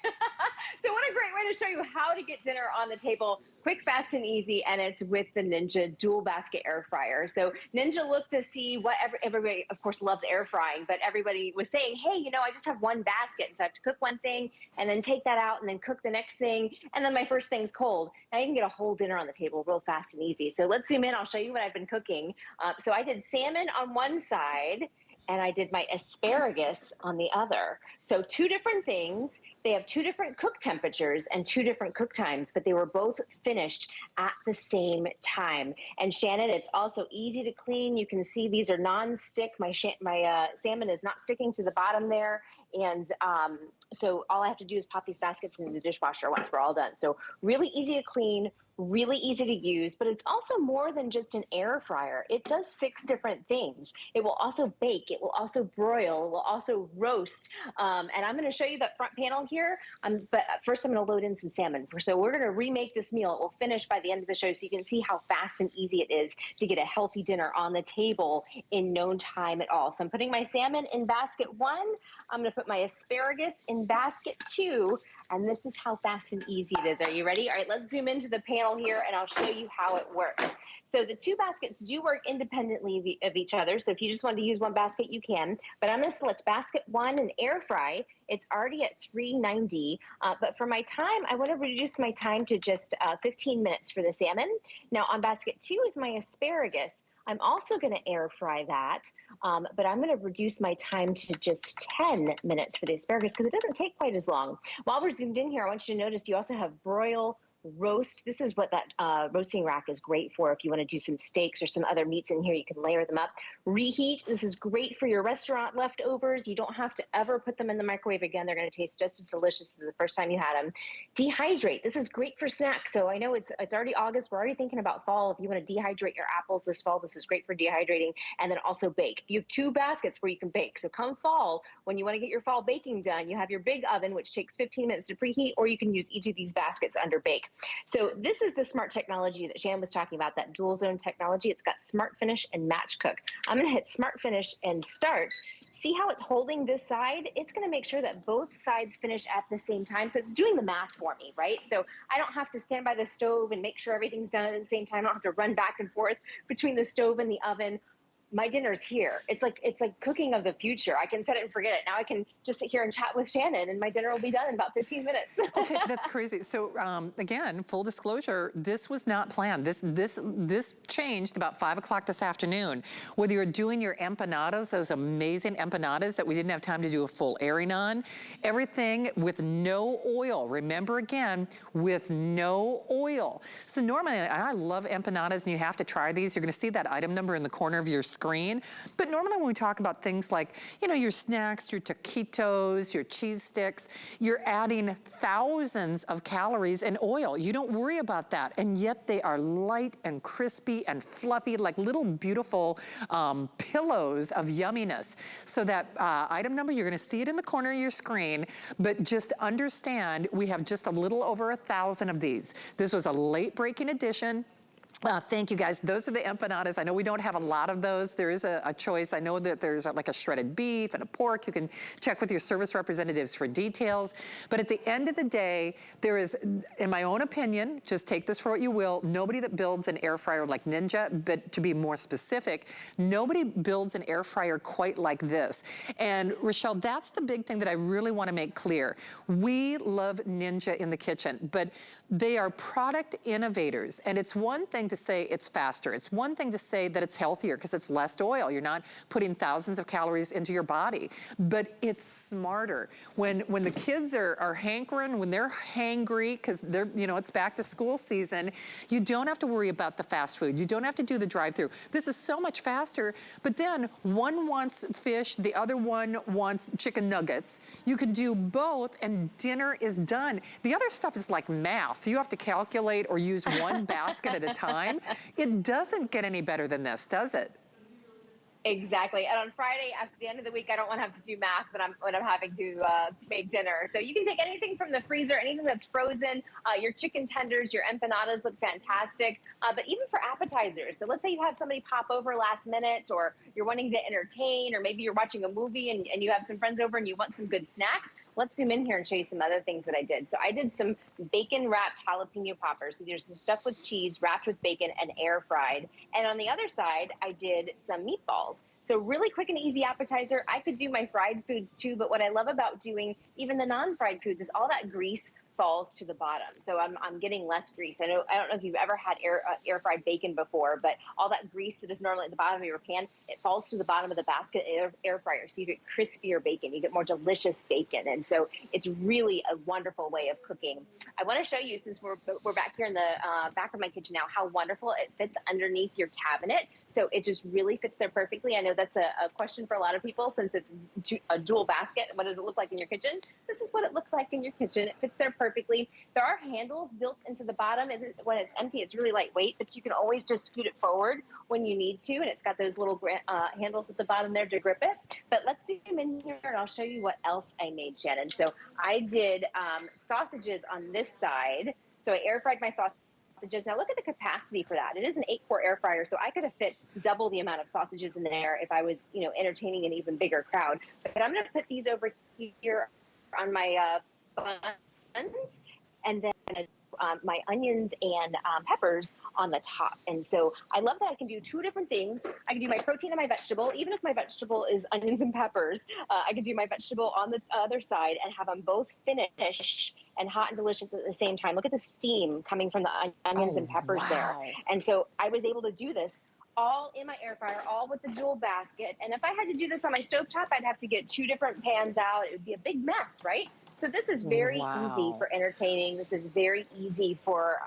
So what a great way to show you how to get dinner on the table. Quick, fast, and easy, and it's with the Ninja dual basket air fryer. So Ninja looked to see what everybody, of course, loves air frying, but everybody was saying, hey, you know, I just have one basket, and so I have to cook one thing and then take that out and then cook the next thing, and then my first thing's cold. Now you can get a whole dinner on the table real fast and easy. So let's zoom in. I'll show you what I've been cooking. So I did salmon on one side, and I did my asparagus on the other. So two different things. They have two different cook temperatures and two different cook times, but they were both finished at the same time. And Shannon, it's also easy to clean. You can see these are non-stick. My salmon is not sticking to the bottom there. And so all I have to do is pop these baskets into the dishwasher once we're all done. So really easy to clean, really easy to use, but it's also more than just an air fryer. It does 6 different things. It will also bake, it will also broil, it will also roast. And I'm gonna show you that front panel here, but first I'm gonna load in some salmon. So we're gonna remake this meal. It will finish by the end of the show, so you can see how fast and easy it is to get a healthy dinner on the table in no time at all. So I'm putting my salmon in basket 1. I'm gonna put my asparagus in basket 2, and this is how fast and easy it is. Are you ready? All right, let's zoom into the panel here and I'll show you how it works. So the 2 baskets do work independently of each other. So if you just want to use one basket, you can. But I'm going to select basket 1 and air fry. It's already at 390. But for my time, I want to reduce my time to just 15 minutes for the salmon. Now on basket 2 is my asparagus. I'm also going to air fry that, but I'm going to reduce my time to just 10 minutes for the asparagus because it doesn't take quite as long. While we're zoomed in here, I want you to notice you also have broil, roast. This is what that roasting rack is great for. If you want to do some steaks or some other meats in here, you can layer them up. Reheat. This is great for your restaurant leftovers. You don't have to ever put them in the microwave again. They're going to taste just as delicious as the first time you had them. Dehydrate. This is great for snacks. So I know it's already August. We're already thinking about fall. If you want to dehydrate your apples this fall, this is great for dehydrating. And then also bake. You have 2 baskets where you can bake. So come fall, when you want to get your fall baking done, you have your big oven, which takes 15 minutes to preheat, or you can use each of these baskets under bake. So this is the smart technology that Shannon was talking about, that dual zone technology. It's got smart finish and match cook. I'm going to hit smart finish and start. See how it's holding this side? It's going to make sure that both sides finish at the same time. So it's doing the math for me, right? So I don't have to stand by the stove and make sure everything's done at the same time. I don't have to run back and forth between the stove and the oven. My dinner's here. It's like cooking of the future. I can set it and forget it. Now I can just sit here and chat with Shannon and my dinner will be done in about 15 minutes. Okay, that's crazy. So again, full disclosure, this was not planned. This changed about 5 o'clock this afternoon. Whether you're doing your empanadas, those amazing empanadas that we didn't have time to do a full airing on, everything with no oil. Remember again, with no oil. So normally, I love empanadas and you have to try these. You're gonna see that item number in the corner of your screen. screen. But normally when we talk about things like, you know, your snacks, your taquitos, your cheese sticks, you're adding thousands of calories and oil. You don't worry about that. And yet they are light and crispy and fluffy, like little beautiful pillows of yumminess. So that item number, you're gonna see it in the corner of your screen, but just understand we have just a little over 1,000 of these. This was a late breaking edition. Thank you guys. Those are the empanadas. I know we don't have a lot of those. There is a choice. I know that there's like a shredded beef and a pork. You can check with your service representatives for details. But at the end of the day, there is, in my own opinion, just take this for what you will, nobody that builds an air fryer like Ninja, but to be more specific, nobody builds an air fryer quite like this. And Rochelle, that's the big thing that I really want to make clear. We love Ninja in the kitchen, but they are product innovators. And it's one thing to say it's faster. It's one thing to say that it's healthier because it's less oil. You're not putting thousands of calories into your body, but it's smarter. When the kids are hankering, when they're hangry, because they're, you know, it's back to school season, you don't have to worry about the fast food. You don't have to do the drive-through. This is so much faster, but then one wants fish, the other one wants chicken nuggets. You can do both and dinner is done. The other stuff is like math. You have to calculate or use one basket at a time. It doesn't get any better than this, does it? Exactly. And on Friday, at the end of the week, I don't want to have to do math when I'm having to make dinner. So you can take anything from the freezer, anything that's frozen, your chicken tenders, your empanadas look fantastic, but even for appetizers. So let's say you have somebody pop over last minute, or you're wanting to entertain, or maybe you're watching a movie and you have some friends over and you want some good snacks. Let's zoom in here and show you some other things that I did. So I did some bacon-wrapped jalapeno poppers. So there's some stuff with cheese wrapped with bacon and air-fried. And on the other side, I did some meatballs. So really quick and easy appetizer. I could do my fried foods too, but what I love about doing even the non-fried foods is all that grease falls to the bottom. So I'm getting less grease. I don't know if you've ever had air fried bacon before, but all that grease that is normally at the bottom of your pan, it falls to the bottom of the basket air fryer. So you get crispier bacon, you get more delicious bacon. And so it's really a wonderful way of cooking. I want to show you, since we're back here in the back of my kitchen now, how wonderful it fits underneath your cabinet. So it just really fits there perfectly. I know that's a question for a lot of people, since it's a dual basket. What does it look like in your kitchen? This is what it looks like in your kitchen. It fits there perfectly. There are handles built into the bottom, and when it's empty, it's really lightweight, but you can always just scoot it forward when you need to, and it's got those little handles at the bottom there to grip it. But let's zoom in here, and I'll show you what else I made, Shannon. So I did sausages on this side. So I air fried my sausages. Now look at the capacity for that. It is an 8-quart air fryer, so I could have fit double the amount of sausages in there if I was, you know, entertaining an even bigger crowd. But I'm going to put these over here on my buns, and then my onions and peppers on the top. And so I love that I can do two different things. I can do my protein and my vegetable. Even if my vegetable is onions and peppers, I can do my vegetable on the other side and have them both finished and hot and delicious at the same time. Look at the steam coming from the onions and peppers there. And so I was able to do this all in my air fryer, all with the dual basket. And if I had to do this on my stovetop, I'd have to get 2 different pans out. It would be a big mess, right? So this is very easy for entertaining. This is very easy for,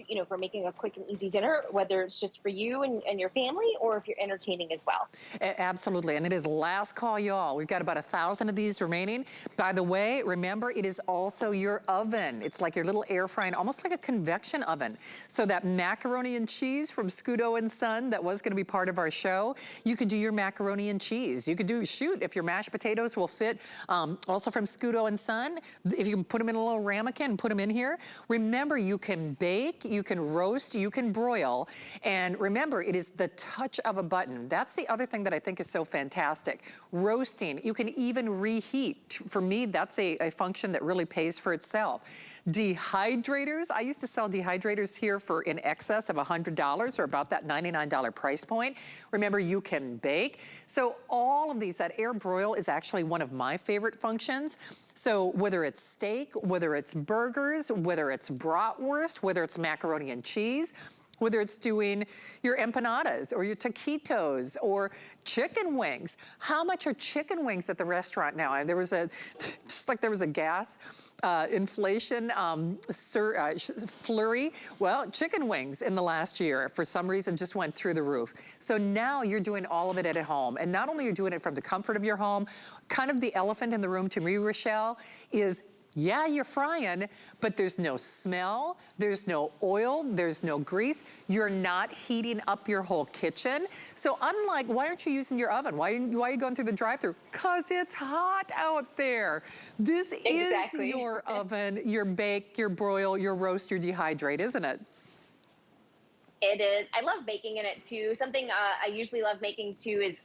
you know, for making a quick and easy dinner, whether it's just for you and your family, or if you're entertaining as well. Absolutely, and it is last call, y'all. We've got about 1,000 of these remaining. By the way, remember, it is also your oven. It's like your little air frying, almost like a convection oven. So that macaroni and cheese from Scudo and Son, that was gonna be part of our show, you could do your macaroni and cheese. You could do, shoot, if your mashed potatoes will fit, also from Scudo and Son, if you can put them in a little ramekin and put them in here. Remember, you can bake, you can roast, you can broil, and remember, it is the touch of a button. That's the other thing that I think is so fantastic. Roasting, you can even reheat. For me, that's a function that really pays for itself. Dehydrators, I used to sell dehydrators here for in excess of $100, or about that $99 price point. Remember, you can bake. So all of these, that air broil is actually one of my favorite functions. So whether it's steak, whether it's burgers, whether it's bratwurst, whether it's macaroni and cheese, Whether it's doing your empanadas or your taquitos or chicken wings. How much are chicken wings at the restaurant now? And there was just like there was a gas inflation flurry. Well, chicken wings in the last year, for some reason, just went through the roof. So now you're doing all of it at home. And not only are you doing it from the comfort of your home, kind of the elephant in the room to me, Rochelle, is yeah, you're frying, but there's no smell, there's no oil, there's no grease. You're not heating up your whole kitchen. So unlike, why aren't you using your oven? Why are you going through the drive-thru? Because it's hot out there. This is your oven, your bake, your broil, your roast, your dehydrate, isn't it? It is. I love baking in it too. Something I usually love making too is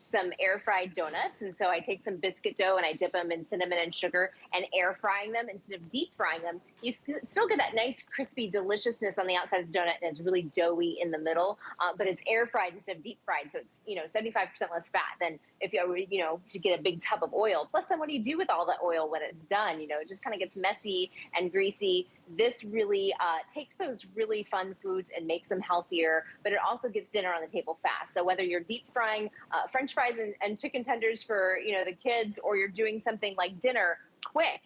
some air fried donuts. And so I take some biscuit dough and I dip them in cinnamon and sugar and air frying them instead of deep frying them. You still get that nice crispy deliciousness on the outside of the donut, and it's really doughy in the middle, but it's air fried instead of deep fried. So it's, 75% less fat than if you were, to get a big tub of oil. Plus then what do you do with all the oil when it's done? It just kind of gets messy and greasy. This really takes those really fun foods and makes them healthier, but it also gets dinner on the table fast. So whether you're deep frying French fries and chicken tenders for, the kids, or you're doing something like dinner quick,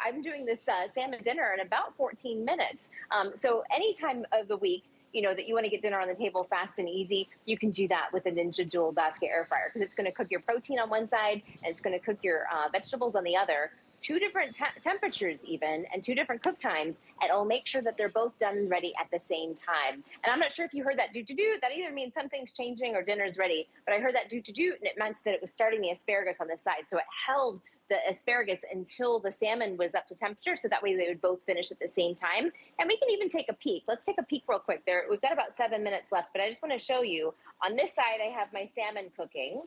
I'm doing this salmon dinner in about 14 minutes. So any time of the week, that you want to get dinner on the table fast and easy, you can do that with a Ninja Dual Basket Air Fryer, because it's going to cook your protein on one side and it's going to cook your vegetables on the other. Two different temperatures even, and two different cook times, and it'll make sure that they're both done and ready at the same time. And I'm not sure if you heard that do-do-do. That either means something's changing or dinner's ready, but I heard that do-do-do, and it meant that it was starting the asparagus on the side. So it held the asparagus until the salmon was up to temperature, so that way they would both finish at the same time. And we can even take a peek. Let's take a peek real quick. We've got about 7 minutes left, but I just want to show you. On this side, I have my salmon cooking.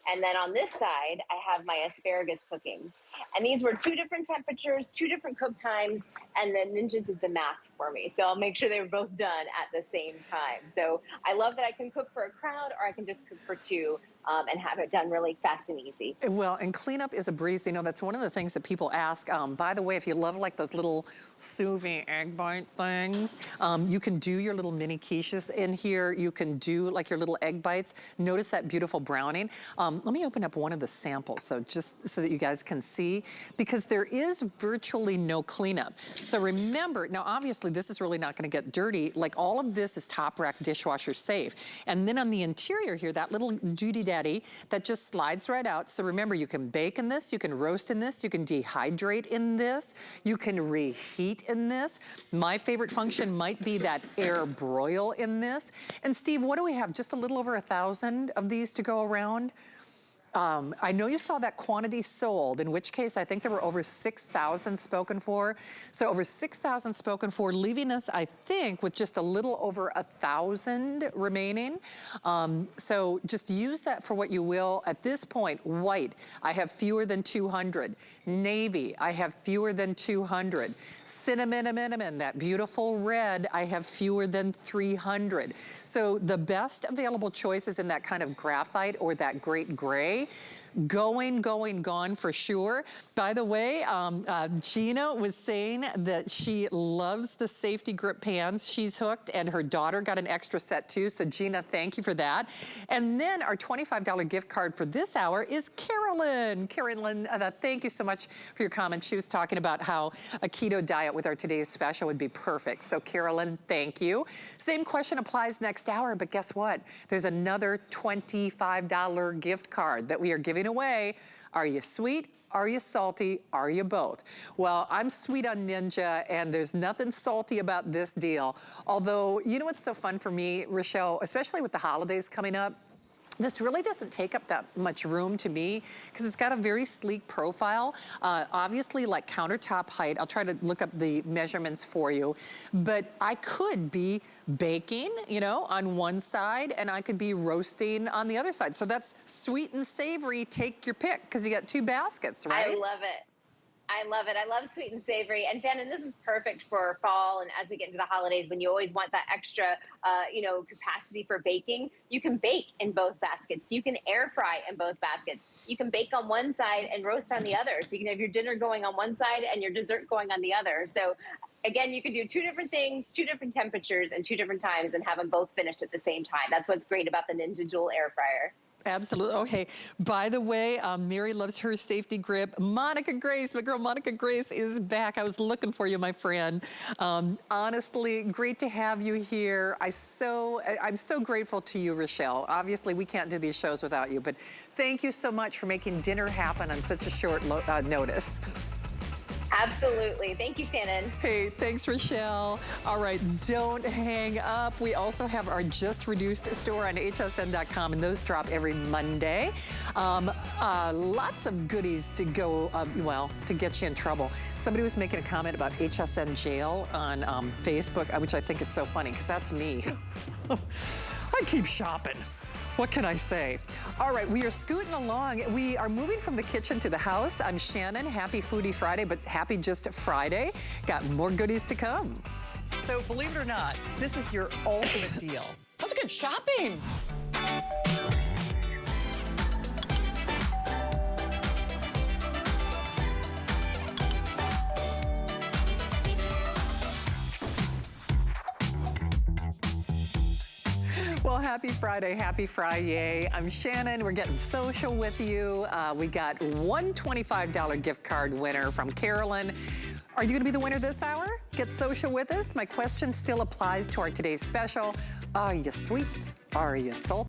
And then on this side, I have my asparagus cooking. And these were two different temperatures, two different cook times, and then Ninja did the math for me. So I'll make sure they were both done at the same time. So I love that I can cook for a crowd, or I can just cook for two. And have it done really fast and easy. Well, and cleanup is a breeze. That's one of the things that people ask. By the way, if you love like those little sous vide egg bite things, you can do your little mini quiches in here. You can do like your little egg bites. Notice that beautiful browning. Let me open up one of the samples, so just so that you guys can see, because there is virtually no cleanup. So remember, now obviously this is really not going to get dirty. Like all of this is top rack dishwasher safe. And then on the interior here, that little duty daddy that just slides right out. So remember, you can bake in this, you can roast in this, you can dehydrate in this, you can reheat in this. My favorite function might be that air broil in this. And Steve, what do we have? Just a little over 1,000 of these to go around? I know you saw that quantity sold, in which case I think there were over 6,000 spoken for. So over 6,000 spoken for, leaving us, I think, with just a little over 1,000 remaining. So just use that for what you will. At this point, white, I have fewer than 200. Navy, I have fewer than 200. Cinnamon, that beautiful red, I have fewer than 300. So the best available choices in that kind of graphite or that great gray, gone for sure. By the way, Gina was saying that she loves the safety grip pans she's hooked, and her daughter got an extra set too. So Gina, thank you for that. And then our $25 gift card for this hour is Carolyn. Carolyn, thank you so much for your comment. She was talking about how a keto diet with our today's special would be perfect. So Carolyn, thank you. Same question applies next hour, but guess what? There's another $25 gift card that we are giving away. Are you sweet? Are you salty? Are you both? Well, I'm sweet on Ninja, and there's nothing salty about this deal. Although, you know what's so fun for me, Rochelle, especially with the holidays coming up? This really doesn't take up that much room to me, because it's got a very sleek profile. Obviously, like countertop height, I'll try to look up the measurements for you, but I could be baking, on one side, and I could be roasting on the other side. So that's sweet and savory, take your pick, because you got two baskets, right? I love it. I love it. I love sweet and savory. And Shannon, this is perfect for fall and as we get into the holidays, when you always want that extra, capacity for baking. You can bake in both baskets. You can air fry in both baskets. You can bake on one side and roast on the other. So you can have your dinner going on one side and your dessert going on the other. So Again, you can do 2 different things, 2 different temperatures, and 2 different times, and have them both finished at the same time. That's what's great about the Ninja Dual Air Fryer. Absolutely. Okay. By the way, Mary loves her safety grip. Monica Grace, my girl Monica Grace is back. I was looking for you, my friend. Honestly, great to have you here. I'm so grateful to you, Rochelle. Obviously, we can't do these shows without you, but thank you so much for making dinner happen on such a short notice. Absolutely. Thank you, Shannon. Hey, thanks, Rochelle. All right, don't hang up. We also have our Just Reduced store on hsn.com, and those drop every Monday. Lots of goodies to go, well, to get you in trouble. Somebody was making a comment about HSN jail on Facebook, which I think is so funny, because that's me. I keep shopping. What can I say? All right, we are scooting along. We are moving from the kitchen to the house. I'm Shannon. Happy Foodie Friday, but happy just Friday. Got more goodies to come. So believe it or not, this is your ultimate deal. Let's get shopping. Well, happy Friday, happy Friday. I'm Shannon. We're getting social with you. We got one $25 gift card winner from Carolyn. Are you going to be the winner this hour? Get social with us. My question still applies to our today's special. Are you sweet? Are you salty?